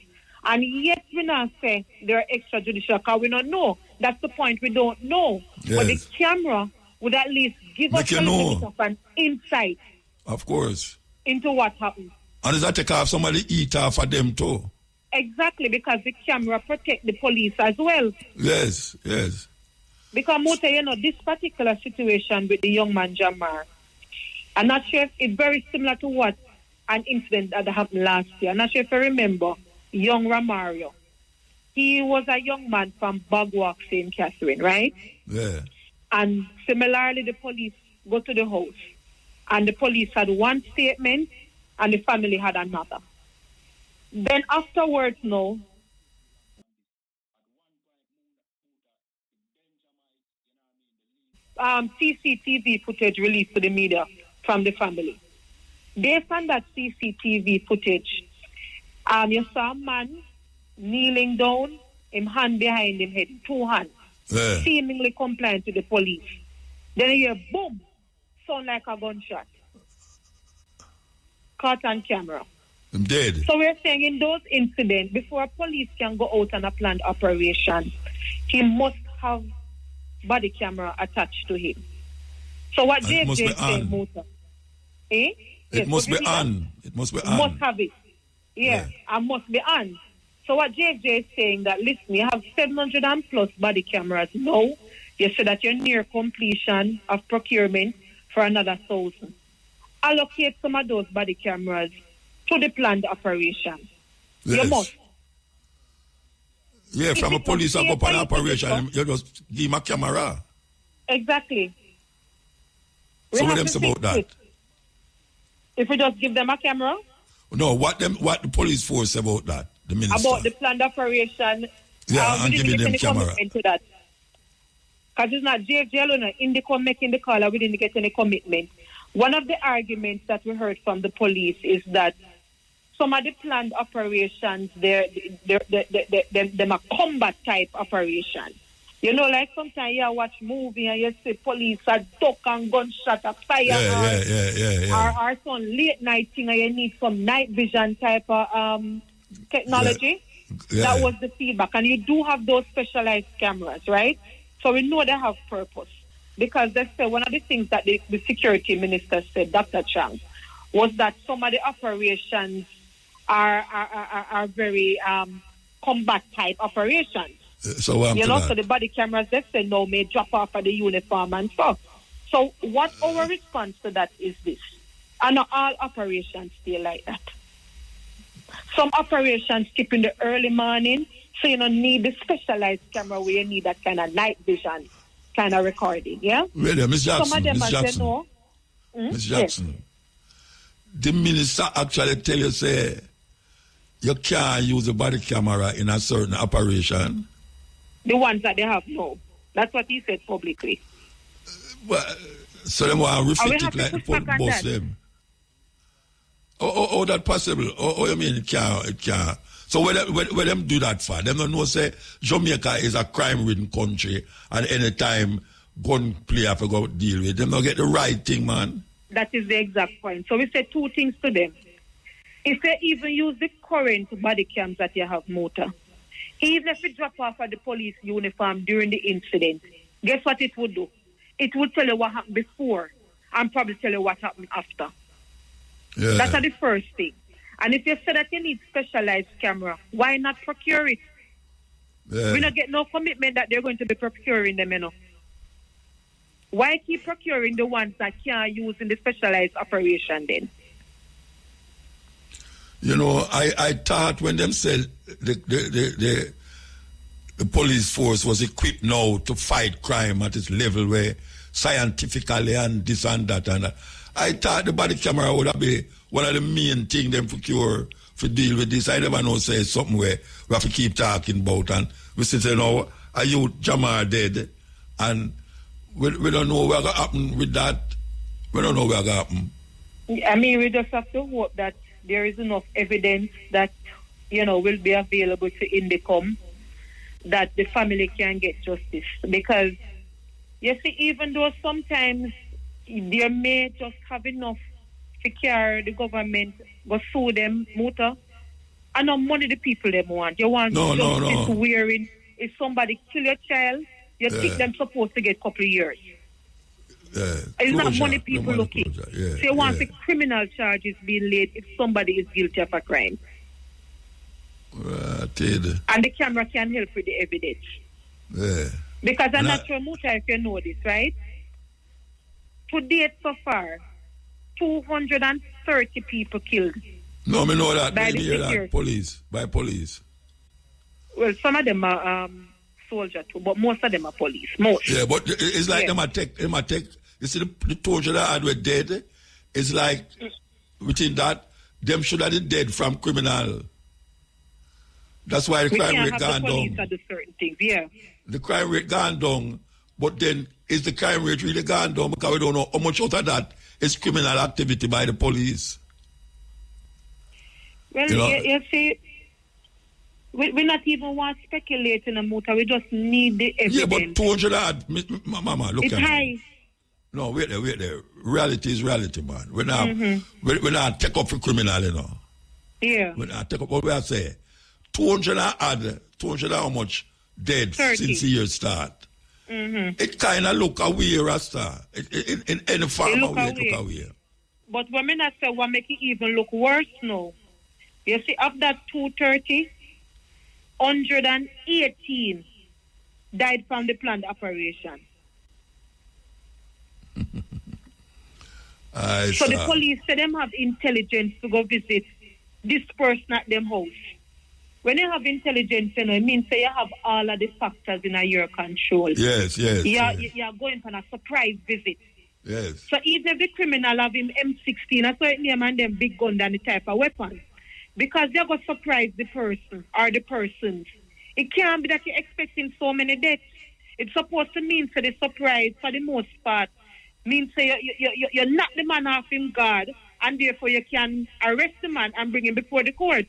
and yet we not say they're extrajudicial because we don't know. That's the point, we don't know. Yes. But the camera would at least give us a little bit of an insight. Of course. Into what happened. And does that take off somebody eat off of them too? Exactly, because the camera protect the police as well. Yes, yes. Because Muta, this particular situation with the young man Jamar, I'm not sure if it's very similar to what an incident that happened last year. I'm not sure if you remember young Ramario. He was a young man from Bagwalk, St. Catherine, right? Yeah. And similarly, the police go to the house. And the police had one statement and the family had another. Then afterwards, CCTV footage released to the media from the family. Based on that CCTV footage, you saw a man kneeling down, him hand behind him head, two hands, seemingly compliant to the police. Then you hear boom, sound like a gunshot. Caught on camera. I'm dead. So we're saying in those incidents, before police can go out on a planned operation, he must have body camera attached to him. So what JJ is saying, Muta, it must be on. It must be on. Must have it. Yeah, and must be on. So what JJ is saying that, listen, you have 700 and plus body cameras now. You said that you're near completion of procurement for another 1,000. Allocate some of those body cameras to the planned operation. Yes. You must. Yeah, from a police up an operation, you just give him a camera. Exactly. So what them say about that? If we just give them a camera? No, what the police force say about that? The minister. About the planned operation. Yeah, and giving them camera. Because it's not JFJ alone, Indicom making the call, we didn't get any commitment. One of the arguments that we heard from the police is that some of the planned operations, they're a combat type operation. You know, like sometimes you watch movie and you see police are duck and gunshot, a fire, or some late night thing and you need some night vision type of technology. Yeah. That was the feedback. And you do have those specialized cameras, right? So we know they have purpose. Because they say one of the things that the security minister said, Dr. Chang, was that some of the operations are very combat type operations. So what You to know, that? so the body cameras, they say no, may drop off of the uniform and stuff. So what our response to that is this. And not all operations stay like that. Some operations skip in the early morning, so you don't need the specialized camera where you need that kind of night vision kind of recording, yeah? Wait there, Miss Jackson. Some of them Miss are say Jackson. no. Miss Jackson. The minister actually tell you, say, you can't use a body camera in a certain operation. The ones that they have, no. That's what he said publicly. Well, so they want to reflect it like the push back on boss that? them. Oh, that possible? Oh, you mean it can't? So where them do that for? Them don't know, say, Jamaica is a crime-ridden country, and any time gun play have to go deal with them, don't get the right thing, man. That is the exact point. So we say two things to them. If they even use the current body cams that you have, Muta, even if you drop off of the police uniform during the incident, guess what it would do? It would tell you what happened before and probably tell you what happened after. Yeah. That's the first thing. And if you say that you need specialized camera, why not procure it? Yeah. We don't get no commitment that they're going to be procuring them, you know. Why keep procuring the ones that can't use in the specialized operation then? You know, I thought when them said the police force was equipped now to fight crime at its level where scientifically and this and that, and I thought the body camera would be one of the main things them procure for deal with this. I never know say something where we have to keep talking about, and we say, you know, a youth Jamar dead, and we don't know what's going to happen with that. We don't know what's going to happen. I mean, we just have to hope that there is enough evidence that, you know, will be available to Indicom that the family can get justice. Because, you see, even though sometimes they may just have enough to carry the government, go sue them, Muta, and not money the people them want. You want justice wearing. If somebody kill your child, you think them supposed to get a couple of years. It's not money people looking. So you want the criminal charges being laid if somebody is guilty of a crime. And the camera can help with the evidence. Because I'm not sure, Muta, if you know this, right? To date so far, 230 people killed. No, me know that. By the that by police. Well, some of them are soldiers too, but most of them are police. Most. Yeah, but it's like them take. You see, the 200 that were dead. It's like within that, them should have been dead from criminal. That's why the crime rate gone down. Certain things, yeah. The crime rate gone down, but then is the crime rate really gone down because we don't know how much out of that is criminal activity by the police. Well, you see, we not even want to speculate in a motor. We just need the evidence. Yeah, but 200 Mama, look it's at high. Me. No, wait there. Reality is reality, man. We're not take up for criminal, you know. Yeah. We're not take up what we say. 200 how much dead 30. since the year start. It kind of look away, Rasta. In any farm away, it look away. But when I not say what make it even look worse now. You see, of that 230, 118 died from the planned operation. So the police say them have intelligence to go visit this person at them house. When you have intelligence, you know, it means say you have all of the factors in your control. Yes. You're going for a surprise visit. Yes. So even if the criminal have him M16, that's why it name and them big gun than the type of weapon. Because they're going to surprise the person or the persons. It can't be that you're expecting so many deaths. It's supposed to mean for the surprise, for the most part, means say you knock the man off him guard, and therefore you can arrest the man and bring him before the court.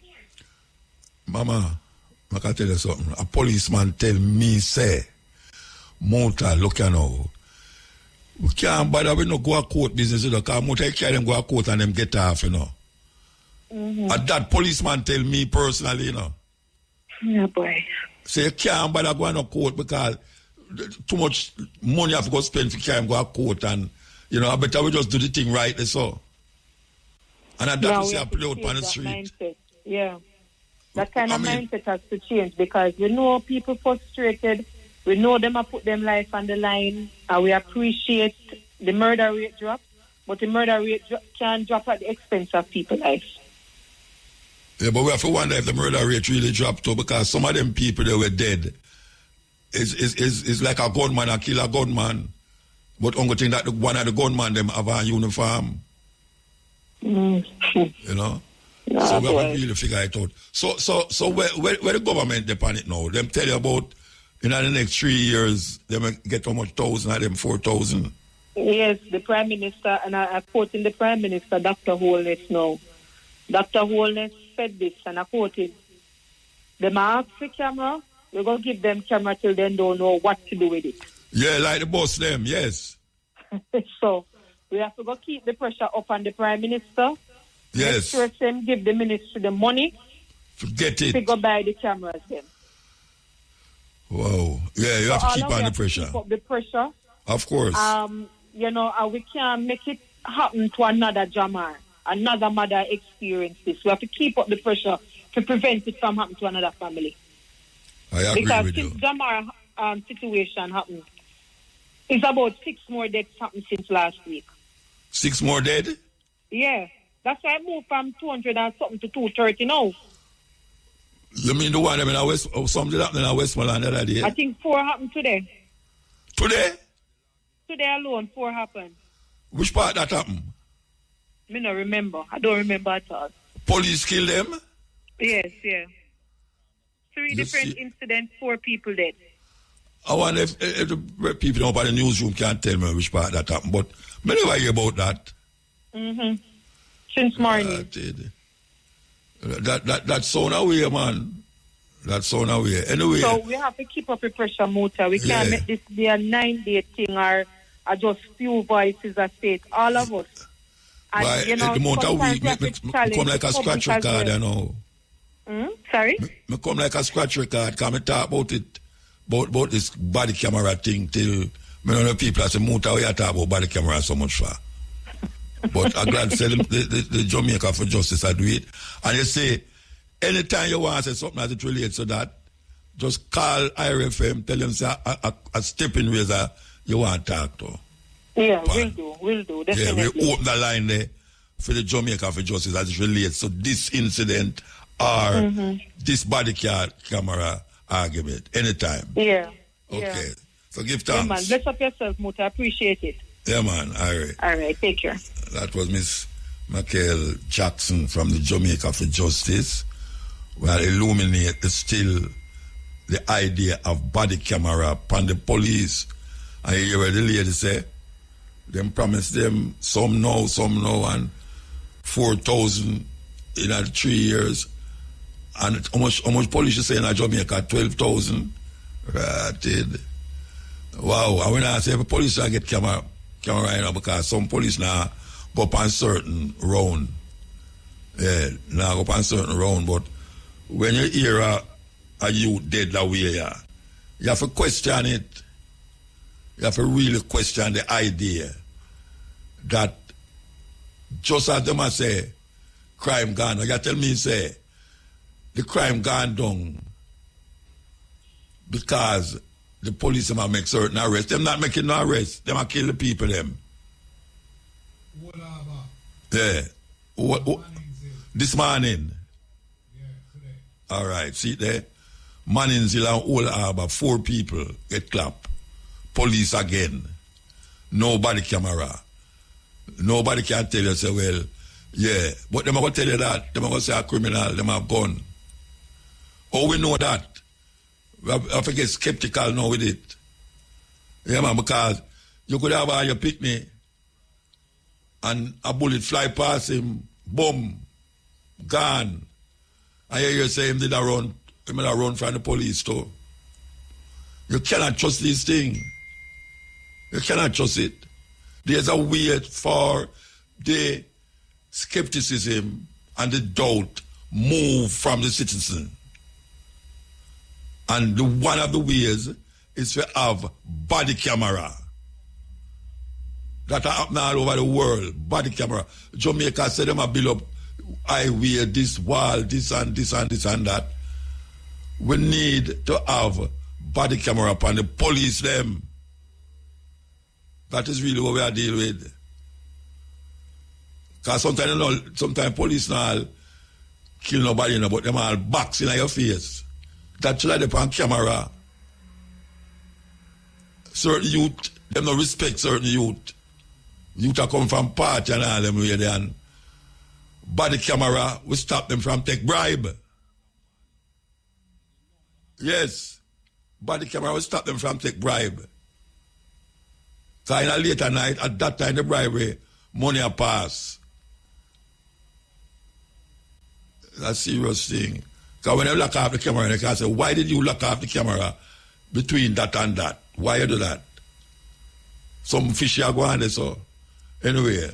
Mama, I can tell you something. A policeman tell me, say, Muta, look you now. We can't bother with no go to court business, you know, because Muta carry them go to court and them get off, you know. And that policeman tell me personally, you know. Yeah, boy. So you can't bother going to court because too much money have to go spend for carry them go to court, and, you know, I better we just do the thing right, so. And I don't see a play out on the street. Mindset. Yeah. That kind of mindset has to change because we know people frustrated. We know them have put them life on the line. And we appreciate the murder rate drop. But the murder rate can drop at the expense of people's lives. Yeah, but we have to wonder if the murder rate really dropped too, because some of them people that were dead is like a gunman, a kill a gunman. But only thing that one of the gunman them have a uniform. You know? No, so we have to really figure it out. So where the government depend it now? Them tell you about in the next 3 years them get how much thousand of them 4,000. Yes, the Prime Minister, and I quote in the Prime Minister, Dr. Holness now. Dr. Holness said this, and I quoted, them ask for camera, we're going to give them camera till they don't know what to do with it. Yeah, like the boss them, yes. So, we have to go keep the pressure up on the Prime Minister. Yes. Make sure them give the ministry the money. Forget it. To go buy the cameras then. Wow. Yeah, you have to keep on the pressure. Keep up the pressure. Of course. You know, we can't make it happen to another Jamar. Another mother experience this. We have to keep up the pressure to prevent it from happening to another family. I agree because with you. Since Jamar situation happened, it's about 6 more deaths happened since last week. 6 more dead? Yeah. That's why I moved from 200 and something to 230 now. You mean the one in West, or something happened in Westmoreland the other day? I think 4 happened today. Today? Today alone, 4 happened. Which part that happened? Me no remember. I don't remember at all. Police killed them? Yes, yeah. 3 different incidents, 4 people dead. I wonder if the people up at the newsroom can't tell me which part that happened, but I never hear about that. Since morning. That sound away, man. That sound away. Anyway. So we have to keep up the pressure, Muta. We can't make this be a 9-day thing or just few voices a state. All of us. And, why, you know, the month of week, me come like a scratch record, you know. Sorry? Me come like a scratch record, because I talk about it, about this body camera thing till, me know the people say, Muta, we talk about body camera so much for. But I'm glad to say the Jamaica for Justice, I do it. And you say, anytime you want to say something that it relates to that, just call IRFM, tell them, say, a stepping razor you want to talk to. Yeah, we'll do, definitely. Yeah, we open the line there for the Jamaica for Justice as it relates to this incident or this body camera argument, anytime. Yeah. Okay. Yeah. So give thanks. Yeah, man. Bless up yourself, Muta. I appreciate it. Yeah, man. All right. All right. Take care. That was Miss Michael Jackson from the Jamaica for Justice. Well, illuminate still the idea of body camera upon the police. And you hear what the lady say? Them promise them some now, and 4,000 in 3 years. And how much police you say in Jamaica? 12,000. Right. Wow. And when I say police I get camera right now, because some police now go up on certain round. Yeah, now go up on certain round. But when you hear a youth dead that way, you have to question it. You have to really question the idea that just as them say, crime gone. You tell me, say, the crime gone down because the police them make certain arrests. Them not making no arrests. Them kill the people, them. Yeah. This morning? Yeah, today. All right, see there? Manninzil and Old Harbour, 4 people get clapped. Police again. Nobody camera. Nobody can tell you, say, well, yeah. But them are going to tell you that. Them are going to say a criminal, them have gun. Oh, we know that. I have to get skeptical now with it. Yeah, man, because you could have your picnic and a bullet fly past him, boom, gone. I hear you say him did a run from the police too. You cannot trust these things. You cannot trust it. There's a way for the skepticism and the doubt move from the citizen. And one of the ways is to have body camera. That happen all over the world. Body camera. Jamaica said them a build up highway, this wall, this and this and this and that. We need to have body camera upon the police them. That is really what we are dealing with. Because sometimes, you know, sometimes police now kill nobody, you know, but them all box in your face. That should have upon camera. Certain youth, them no respect certain youth. Youth are come from party and all them way there, and body camera will stop them from take bribe. Yes. Body camera will stop them from take bribe. So in a later night, at that time the bribery, money a pass. That's a serious thing. Because when you lock off the camera, they can say, why did you lock off the camera between that and that? Why you do that? Some fishy are going there, so. Anyway,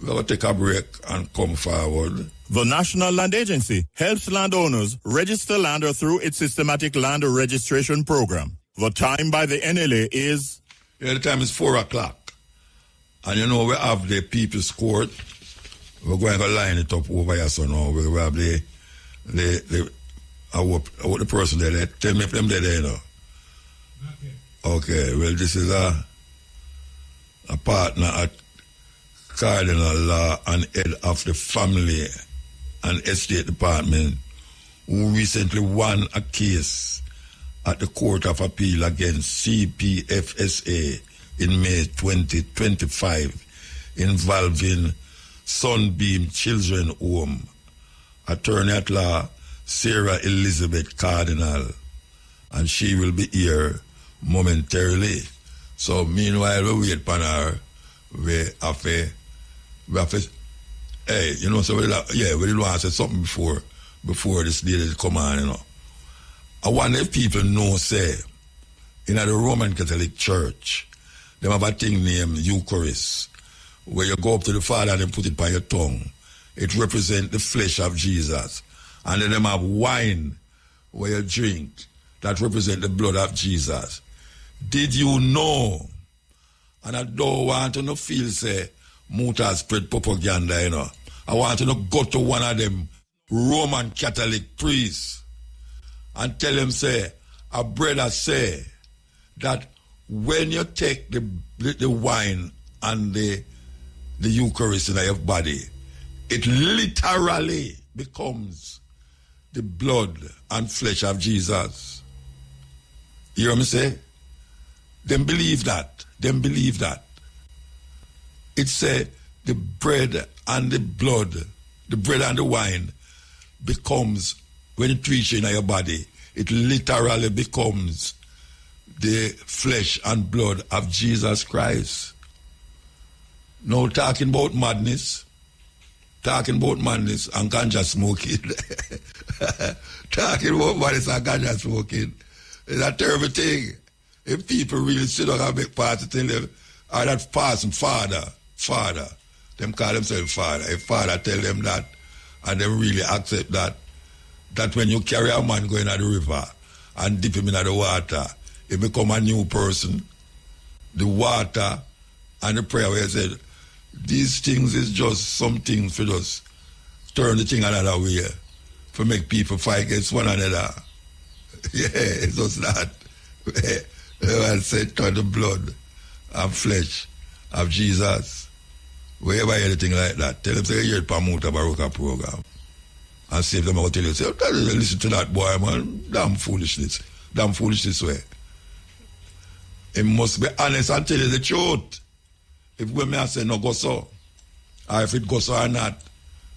we're going to take a break and come forward. The National Land Agency helps landowners register land through its systematic land registration program. The time by the NLA is... Yeah, the time is 4 o'clock. And you know, we have the People's Court. We're going to line it up over here, so now we have the person there. Tell me if them there, you know. Okay, well, this is a partner at Cardinal Law and head of the Family and Estate Department who recently won a case at the Court of Appeal against CPFSA in May 2025 involving Sunbeam Children Home. Attorney at law Sarah Elizabeth Cardinal, and she will be here momentarily. So meanwhile we wait upon her. We have to, hey, you know, so we didn't want to say something before this lady come on, you know. I wonder if people know, say, in the Roman Catholic Church, they have a thing named Eucharist, where you go up to the Father and then put it by your tongue. It represents the flesh of Jesus. And then they have wine where you drink that represents the blood of Jesus. Did you know? And I don't want to feel, say, muta spread propaganda, you know. I want to go to one of them Roman Catholic priests and tell him, say, a brother say that when you take the wine and the Eucharist in your body, it literally becomes the blood and flesh of Jesus. You hear me say? Them believe that. Them believe that. It say the bread and the blood, the bread and the wine becomes, when you reach in your body, it literally becomes the flesh and blood of Jesus Christ. Now talking about madness and ganja smoking. Talking about madness and ganja smoking is a terrible thing. If people really sit down and make party, tell them, oh, that person, father, them call themselves father. If father tell them that, and they really accept that when you carry a man going to the river and dip him in the water, he become a new person. The water and the prayer where he said, these things is just some things for just turn the thing another way, for make people fight against one another. Yeah, it's just that. I said, turn the blood and flesh of Jesus. Wherever anything like that, tell them, say, you hear it for Mutabaruka program. And see if them will tell you, say, listen to that boy, man. Damn foolishness way. He must be honest and tell you the truth. If we may say no go so, or if it goes so or not,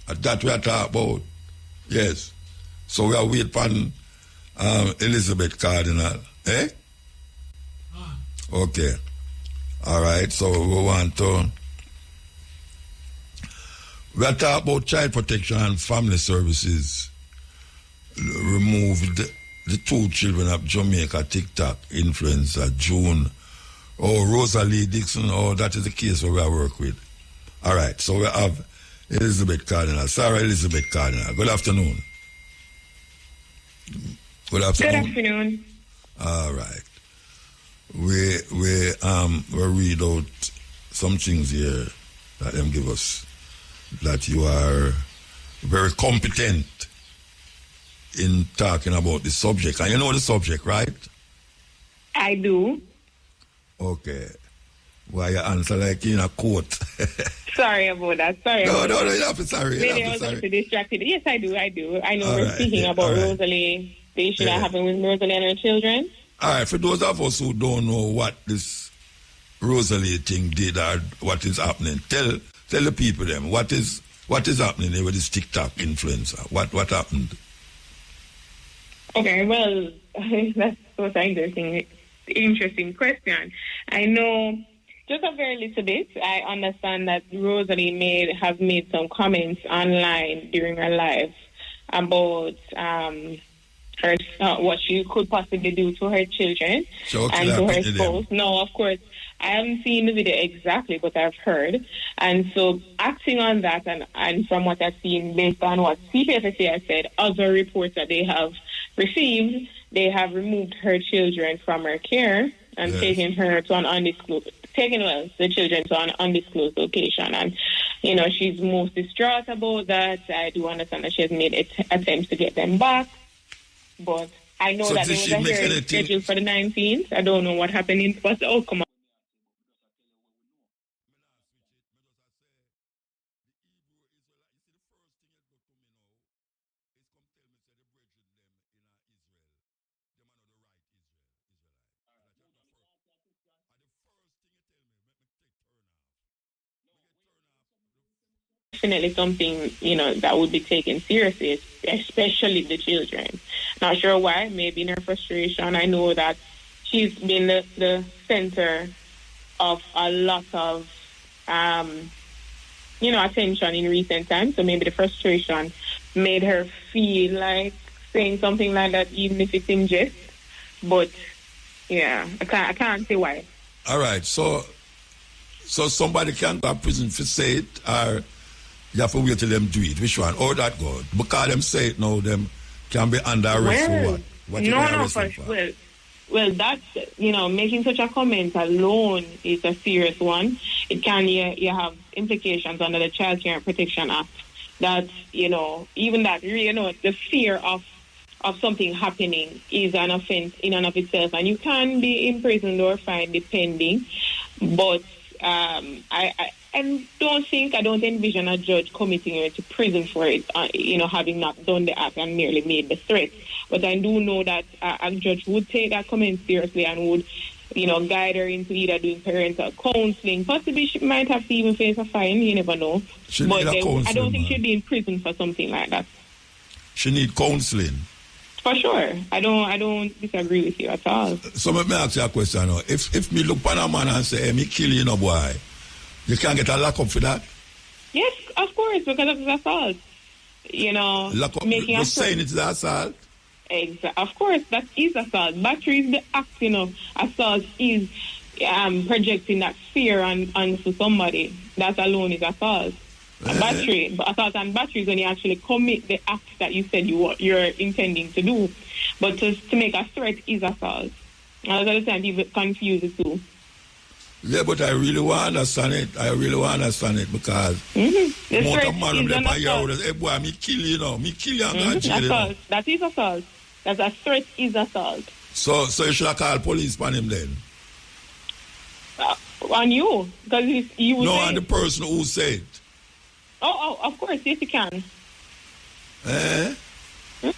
that we are talking about. Yes. So we are waiting for Elizabeth Cardinal. Eh? Okay. All right. So we want to... We are talking about child protection and family services. Removed the 2 children of Jamaica TikTok influencer June. Oh, Rosalie Dixon. Oh, that is the case where I work with. All right. So we have Elizabeth Cardinal. Sarah Elizabeth Cardinal. Good afternoon. Good afternoon. Good afternoon. All right. We read out some things here that them give us. that you are very competent in talking about the subject. And you know the subject, right? I do. Okay. Why you answer like in a court? Sorry about that. Sorry. No, about you have to sorry. Maybe I was a little distracted. Yes, I do. I know All we're right, speaking about all right. Rosalie, the issue that happened with Rosalie and her children. All right, for those of us who don't know what this Rosalie thing did or what is happening, tell the people them what is happening here with this TikTok influencer. What happened? Okay, well, that's such an interesting question. I know just a very little bit. I understand that Rosalie have made some comments online during her live about her what she could possibly do to her children and to her spouse. No, of course, I haven't seen the video exactly, but I've heard. And so acting on that and from what I've seen based on what CPFSA has said, other reports that they have received, they have removed her children from her care and taken her to an undisclosed, the children to an undisclosed location. And, she's most distraught about that. I do understand that she has made attempts to get them back. But I know that there was a hearing scheduled for the 19th. I don't know what happened. What's the outcome? Definitely something, that would be taken seriously, especially the children. Not sure why, maybe in her frustration. I know that she's been the center of a lot of, attention in recent times. So maybe the frustration made her feel like saying something like that, even if it's in jest. But, yeah, I can't say why. All right, so somebody can't go to prison for say it, or you have to wait till them do it. Which one? Or that go? Because them say it now, them can be under arrest for what? Well, that's, making such a comment alone is a serious one. It can, you have implications under the Child Care and Protection Act. That, even that, the fear of something happening is an offense in and of itself. And you can be imprisoned or fined depending. But I don't envision a judge committing her to prison for it, having not done the act and merely made the threat. But I do know that a judge would take that comment seriously and would, guide her into either doing parental counseling. Possibly she might have to even face a fine, you never know. But I don't think she'd be in prison for something like that. She need counseling. For sure. I don't disagree with you at all. So let me ask you a question now. If me look upon a man and say, hey, me kill you, no boy, you can't get a lock up for that? Yes, of course, because of the assault. Lock up, making you're saying it's the assault? Of course, that is assault. Battery is the act, assault is projecting that fear onto somebody. That alone is assault. Assault and battery is when you actually commit the act that you said you're intending to do. But to make a threat is assault. A lot of the time people confuse the two. Yeah, but I really want to understand it. Because the threat man is an assault. Hey boy, me kill you, me kill you and go to jail. Assault. That is assault. That's a threat is assault. So you should have called police on him then? On you, because you would on the person who said. Oh, of course, yes you can. Eh? But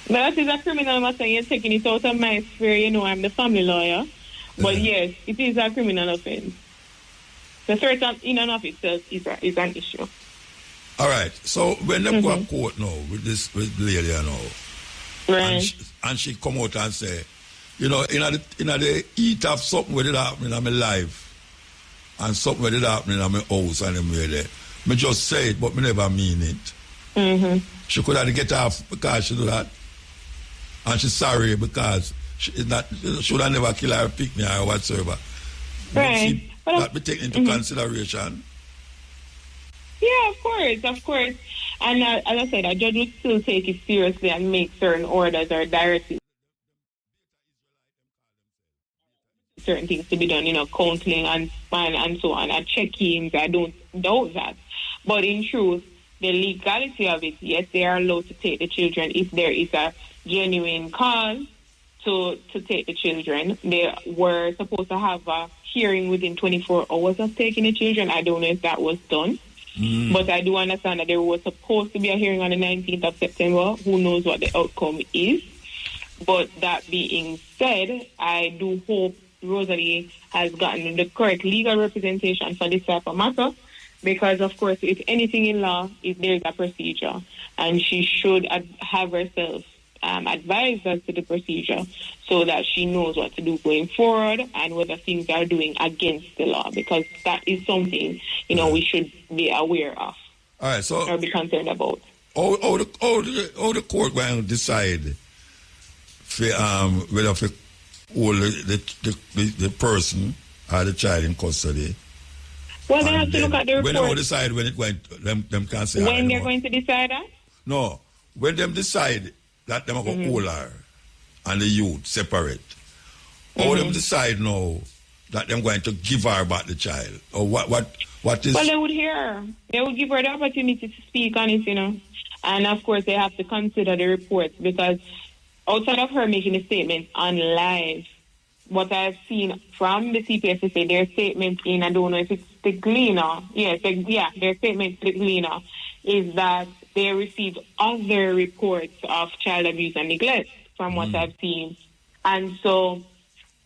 that is a criminal matter. You're taking it out of my sphere. I'm the family lawyer. But yes, it is a criminal offense. The threat in and of itself is an issue. All right. So when they go to court now with the lady now, right, and she come out and say, in the heat of something where it happening in my life, and something where it happening in my house and them there, me just say it, but me never mean it. She could have get off because she do that, and she's sorry because she should have never kill her pick me or whatsoever. Right. That be taken into consideration. Yeah, of course. And as I said, a judge would still take it seriously and make certain orders or directives. Certain things to be done, counseling and so on, and check-ins. doubt that. But in truth, the legality of it, yes, they are allowed to take the children if there is a genuine cause to take the children. They were supposed to have a hearing within 24 hours of taking the children. I don't know if that was done. But I do understand that there was supposed to be a hearing on the 19th of September. Who knows what the outcome is. But that being said, I do hope Rosalie has gotten the correct legal representation for this type of matter. Because, of course, if anything in law, there's a procedure. And she should have herself advised as to the procedure so that she knows what to do going forward and whether things are doing against the law. Because that is something, we should be aware of. All right, so... Or be concerned about. How the court will decide whether to hold the person or the child in custody? Well, they have to look at the report. When they decide when it went, them can say... When they're going to decide that? No. When them decide that them are going to hold her and the youth separate, how them decide now that them going to give her back the child? Or what is... Well, they would hear her. They would give her the opportunity to speak on it, And, of course, they have to consider the reports because outside of her making a statement on live, what I've seen from the CPSSA, their statement in, I don't know if it's the Gleaner, their statement to the Gleaner is that they received other reports of child abuse and neglect from what I've seen. And so,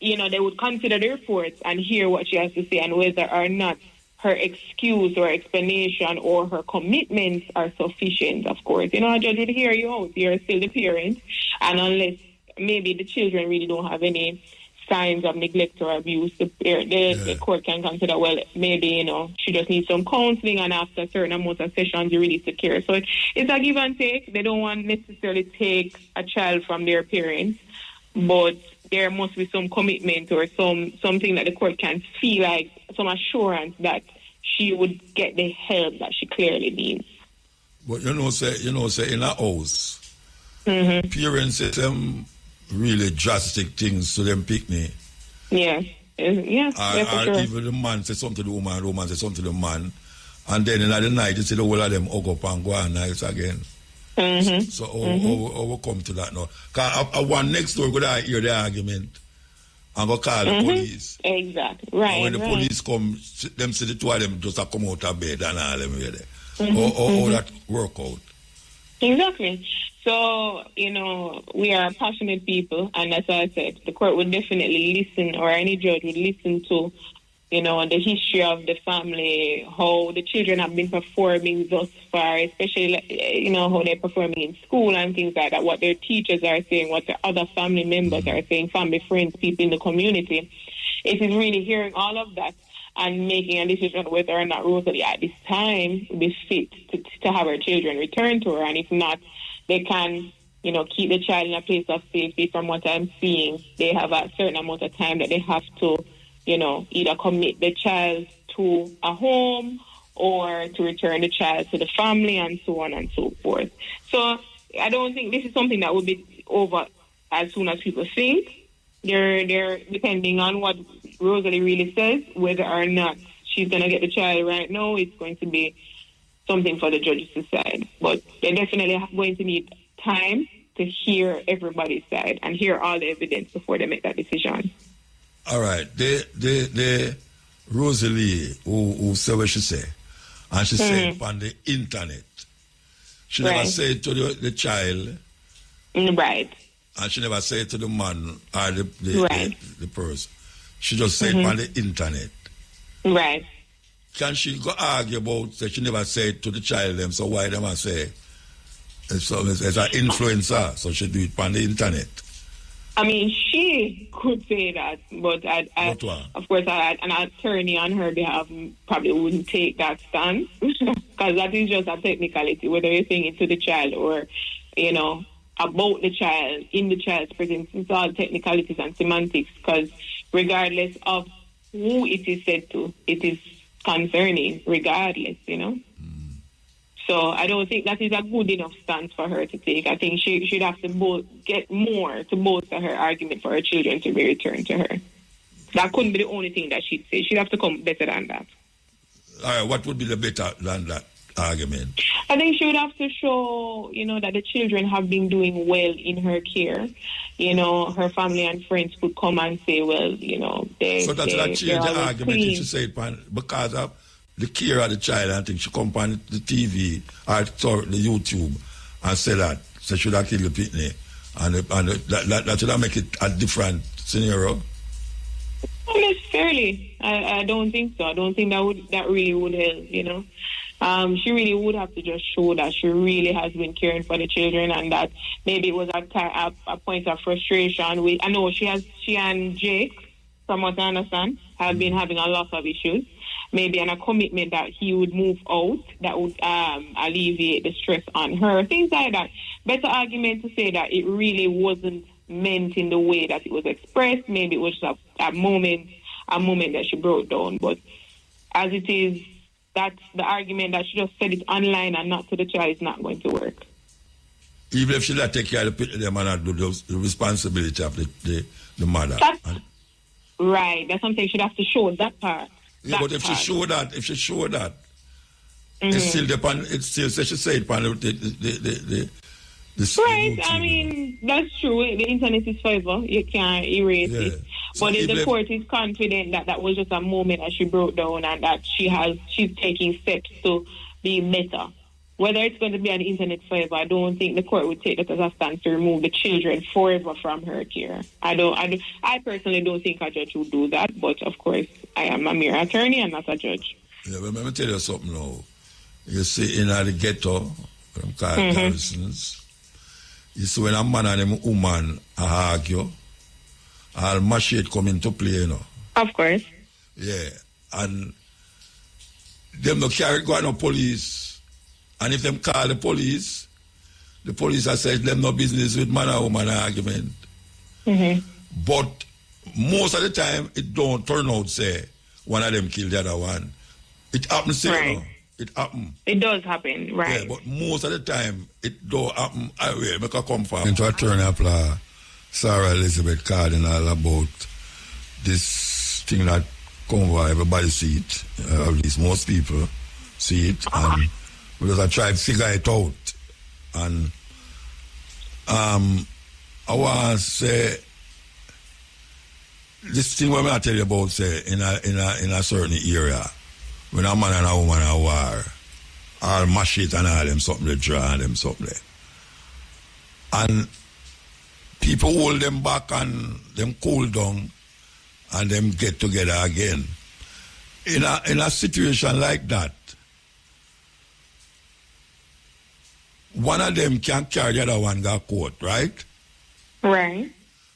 they would consider the reports and hear what she has to say and whether or not her excuse or explanation or her commitments are sufficient, of course. A judge would hear you out. You're still the parent. And unless maybe the children really don't have any signs of neglect or abuse, the court can consider, well, maybe, she just needs some counseling and after a certain amount of sessions, you release the care. So it's a give and take. They don't want necessarily take a child from their parents, but there must be some commitment or something that the court can feel like, some assurance that she would get the help that she clearly needs. But say in a house, parents say some really drastic things to them picnic. Yes. Or even the man say something to the woman say something to the man. And then in the night, you see the whole of them hug up and go on nights again. So how we come to that now? Because I want next door, go to hear the argument and go call the police. Exactly. Right. And when the police come, them see the two of them just come out of bed and all them there. How that work out? Exactly. So, we are passionate people, and as I said, the court would definitely listen, or any judge would listen to, the history of the family, how the children have been performing thus far, especially, how they're performing in school and things like that, what their teachers are saying, what the other family members are saying, family, friends, people in the community. It is really hearing all of that and making a decision whether or not Rosalie at this time would be fit to have her children return to her, and if not, they can, keep the child in a place of safety. From what I'm seeing, they have a certain amount of time that they have to, either commit the child to a home or to return the child to the family and so on and so forth. So I don't think this is something that will be over as soon as people think. They're depending on what Rosalie really says, whether or not she's going to get the child right now, it's going to be something for the judges to decide. But they're definitely going to need time to hear everybody's side and hear all the evidence before they make that decision. All right. The Rosalie, who said what she said, and she said on the internet, she never said to the child. Right. And she never said to the man or the person. She just said on the internet. Right. Can she go argue about that she never said to the child them, so why them I say it's an influencer, so she do it on the internet? I mean, she could say that, but of course, an attorney on her behalf probably wouldn't take that stance because that is just a technicality, whether you're saying it to the child or, about the child, in the child's presence. It's all technicalities and semantics because regardless of who it is said to, it is concerning regardless, So I don't think that is a good enough stance for her to take. I think she should have to get more to bolster her argument for her children to be returned to her. That couldn't be the only thing that she'd say. She'd have to come better than that. what would be the better than that argument? I think she would have to show, that the children have been doing well in her care. Her family and friends could come and say, well, they. So that's change the argument. Clean. If she say it because of the care of the child, I think she come on the TV or the YouTube and say that. So should have killed the picnic. And that should have make it a different scenario. Not necessarily. I don't think so. I don't think that really would help, She really would have to just show that she really has been caring for the children, and that maybe it was a point of frustration. I know she and Jake, from what I understand, have been having a lot of issues. Maybe and a commitment that he would move out, that would alleviate the stress on her, things like that. Better argument to say that it really wasn't meant in the way that it was expressed. Maybe it was just a moment that she broke down. But as it is, that's the argument that she just said it online and not to the child is not going to work. Even if she not take care of them and not do the responsibility of the mother. Right. That's something she'd have to show that part. Yeah, but if she show that, it's still she say it upon the right. I mean, that's true. The internet is forever. You can't erase it. So but if the court is confident that was just a moment that she broke down and that she's taking steps to be better. Whether it's going to be on the internet forever, I don't think the court would take that as a stance to remove the children forever from her care. I personally don't think a judge would do that, but of course, I am a mere attorney and not a judge. Yeah, but let me tell you something now. You see, in the ghetto, from Harrison's, you see when a man and a woman argue, all machete come into play, Of course. Yeah, and them no carry go no police. And if them call the police have said them no business with man and woman argument. But most of the time, it don't turn out, say, one of them kill the other one. It happens, say, right. It happen. It does happen, right. Yeah, but most of the time, it don't happen. I will make a confirm. Into attorney of law, Sarah Elizabeth Cardinal, about this thing that come over, everybody see it. At least most people see it. And because I try to figure it out. And I want to say, this thing what I tell you about, say, in a certain area, when a man and a woman are war, all machete and all them something they draw and them something. And people hold them back and them cool down and them get together again. In a situation like that, one of them can carry the other one go court, right? Right.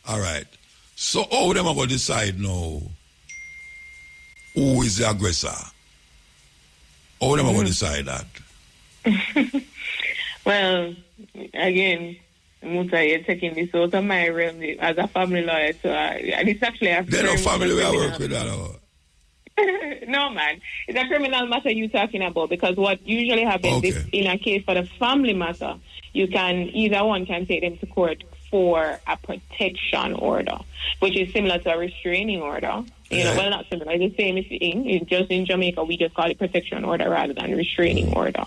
All right. So how them are going to decide now who is the aggressor? How them are going to decide that? Well, again, Muta, you're taking this out of my realm as a family lawyer. So and it's actually a they no family we work with that. No, man. It's a criminal matter you're talking about, because what usually happens is in a case for the family matter, either one can take them to court for a protection order, which is similar to a restraining order. Well, not similar. It's the same thing. It's just in Jamaica, we just call it protection order rather than restraining order.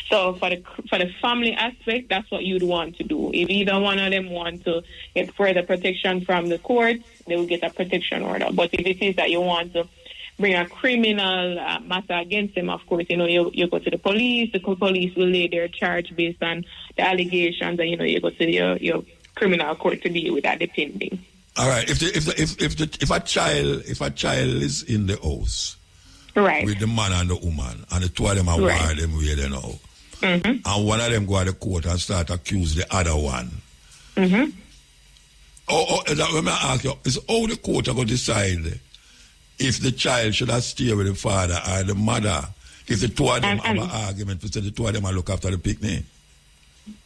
So for the family aspect, that's what you'd want to do. If either one of them want to get further protection from the courts, they will get a protection order. But if it is that you want to bring a criminal matter against them, of course, you go to the police. The police will lay their charge based on the allegations, and you go to your criminal court to deal with that, depending. All right. If a child is in the house, right, with the man and the woman, and the two of them are war them where they know, and one of them go to the court and start accuse the other one. Let me ask you: is how the court are going to decide if the child should have stay with the father or the mother, if the two of them have an argument, to say the two of them are look after the picnic?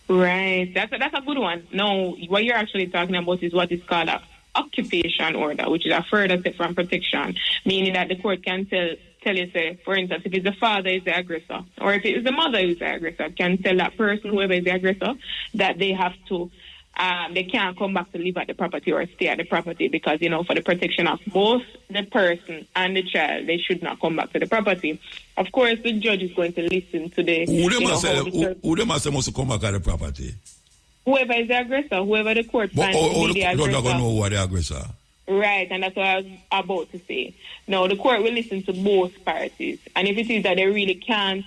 Right. That's a good one. No, what you're actually talking about is what is called an occupation order, which is a further step from protection, meaning that the court can tell you, say, for instance, if it's the father is the aggressor, or if it's the mother who's the aggressor, can tell that person, whoever is the aggressor, that they have to they can't come back to live at the property or stay at the property because, for the protection of both the person and the child, they should not come back to the property. Of course, the judge is going to listen to the... Who they must come back at the property? Whoever is the aggressor, whoever the court finds to be the aggressor. You're not going to know who are the aggressor. Right, and that's what I was about to say. Now, the court will listen to both parties. And if it is that they really can't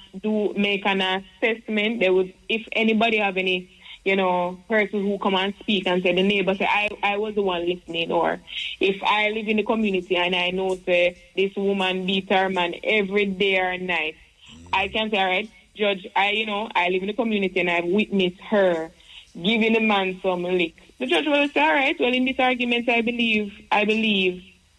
make an assessment, they would, if anybody have any, person who come and speak and say, the neighbor say, I was the one listening, or if I live in the community and I know say this woman beat her man every day or night, I can say, all right, judge, I live in the community and I've witnessed her giving the man some lick. The judge will say, all right, well, in this argument, I believe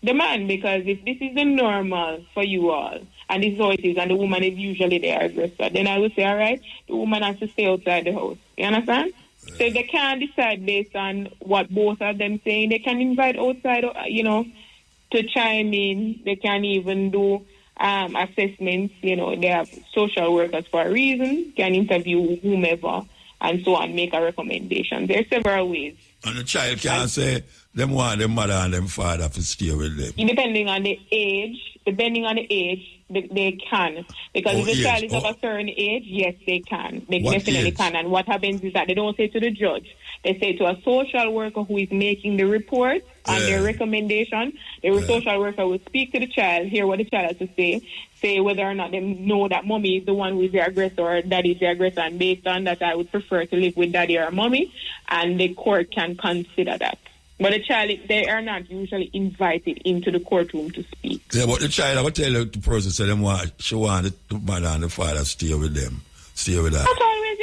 the man, because if this is the normal for you all, and this is how it is, and the woman is usually the aggressor, then I will say, all right, the woman has to stay outside the house. You understand? So if they can't decide based on what both of them saying, they can invite outside, to chime in. They can even do assessments. They have social workers for a reason, can interview whomever, and so on, make a recommendation. There are several ways. And the child can say them want them mother and them father to stay with them. Depending on the age, they can. Because if the child is of a certain age, yes, they can. They definitely can. And what happens is that they don't say to the judge. They say to a social worker who is making the report on their recommendation. The social worker will speak to the child, hear what the child has to say whether or not they know that mommy is the one who is the aggressor or daddy is the aggressor, and based on that, I would prefer to live with daddy or mommy, and the court can consider that. But the child, they are not usually invited into the courtroom to speak. Yeah, but the child, I would tell the person, say she want the mother and the father stay with them, stay with her. That's always,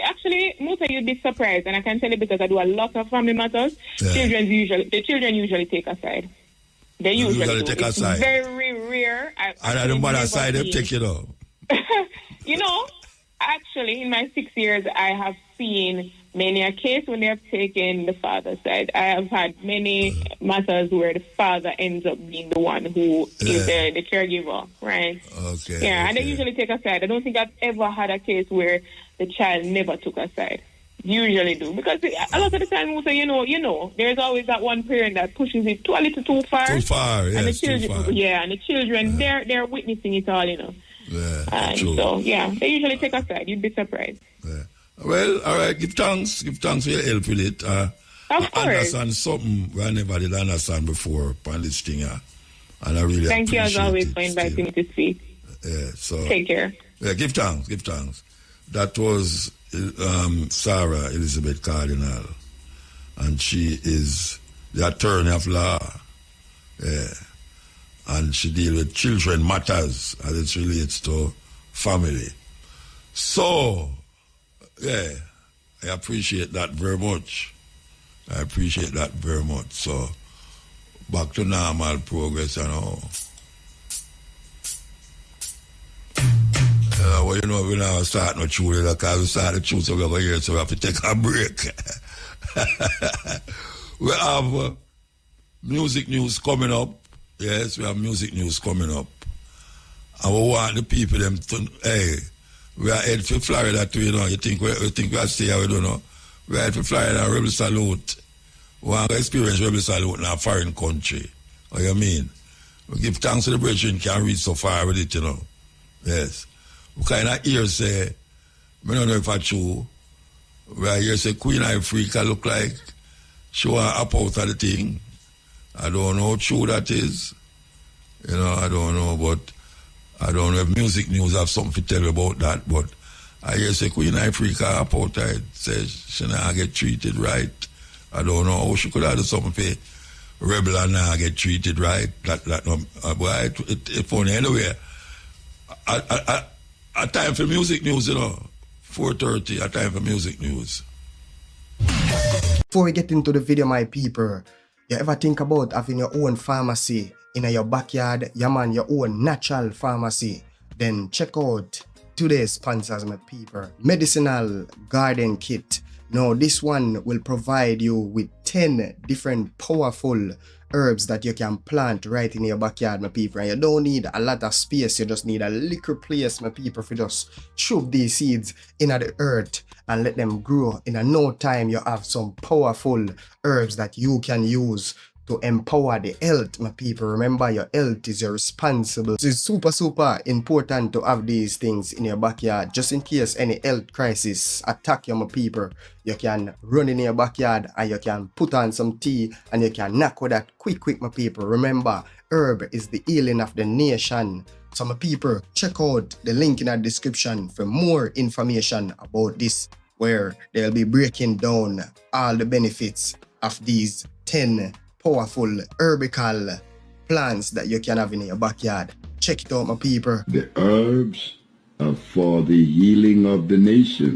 actually, Muta, you'd be surprised, and I can tell you because I do a lot of family matters. The children usually take a side. They usually take a side. It's very rare. And the mother side, they take it up. Actually, in my 6 years, I have seen many a case when they have taken the father's side. I have had many matters where the father ends up being the one who is the caregiver, right? Okay. Yeah, and they usually take a side. I don't think I've ever had a case where the child never took a side. Usually do, because a lot of the time, also, there's always that one parent that pushes it a little too far. Too far, yes, and the children, too far. Yeah, and the children, they're witnessing it all, Yeah, true. So, they usually take a side. You'd be surprised. Yeah. Well, all right, give thanks for your help with it. Of course. Understand something I never did understand before on this thing, and I really Thank you as always for inviting me to speak. Yeah, so take care. Yeah, give thanks. That was Sarah Elizabeth Cardinal, and she is the attorney of law. Yeah. And she deals with children matters as it relates to family. So, yeah, I appreciate that very much. So, back to normal progress, we now start no chew because we start the chew, so we're here, so we have to take a break. We have music news coming up. Yes, we have music news coming up. And we want the people them to, we are headed for Florida too, You think we are stay here, we don't know. We are headed for Florida, Rebel Salute. We want to experience Rebel Salute in a foreign country. What you mean? We give thanks to the brethren can reach so far with it, Yes. We kind of hear say, I don't know if it's true. We are here say Queen Africa look like she want up out of the thing. I don't know how true that is. I don't know, but I don't know if music news have something to tell you about that, but I hear say Queen Africa apartheid says she not get treated right. I don't know how she could have done something for rebel and not get treated right. But it's funny anyway. A time for music news, 4:30, a time for music news. Before we get into the video, my people, you ever think about having your own pharmacy in your backyard, your own natural pharmacy? Then check out today's sponsors, my people. Medicinal Garden Kit. Now, this one will provide you with 10 different powerful herbs that you can plant right in your backyard, my people. And you don't need a lot of space. You just need a little place, my people, for just shove these seeds in the earth and let them grow. In a no time, you have some powerful herbs that you can use to empower the health, my people. Remember, your health is your responsible. It's super important to have these things in your backyard, just in case any health crisis attack you, my people. You can run in your backyard and you can put on some tea and you can knock with that quick, my people. Remember, herb is the healing of the nation. So, my people, check out the link in the description for more information about this, where they'll be breaking down all the benefits of these 10 powerful herbical plants that you can have in your backyard. Check it out, my people. The herbs are for the healing of the nation.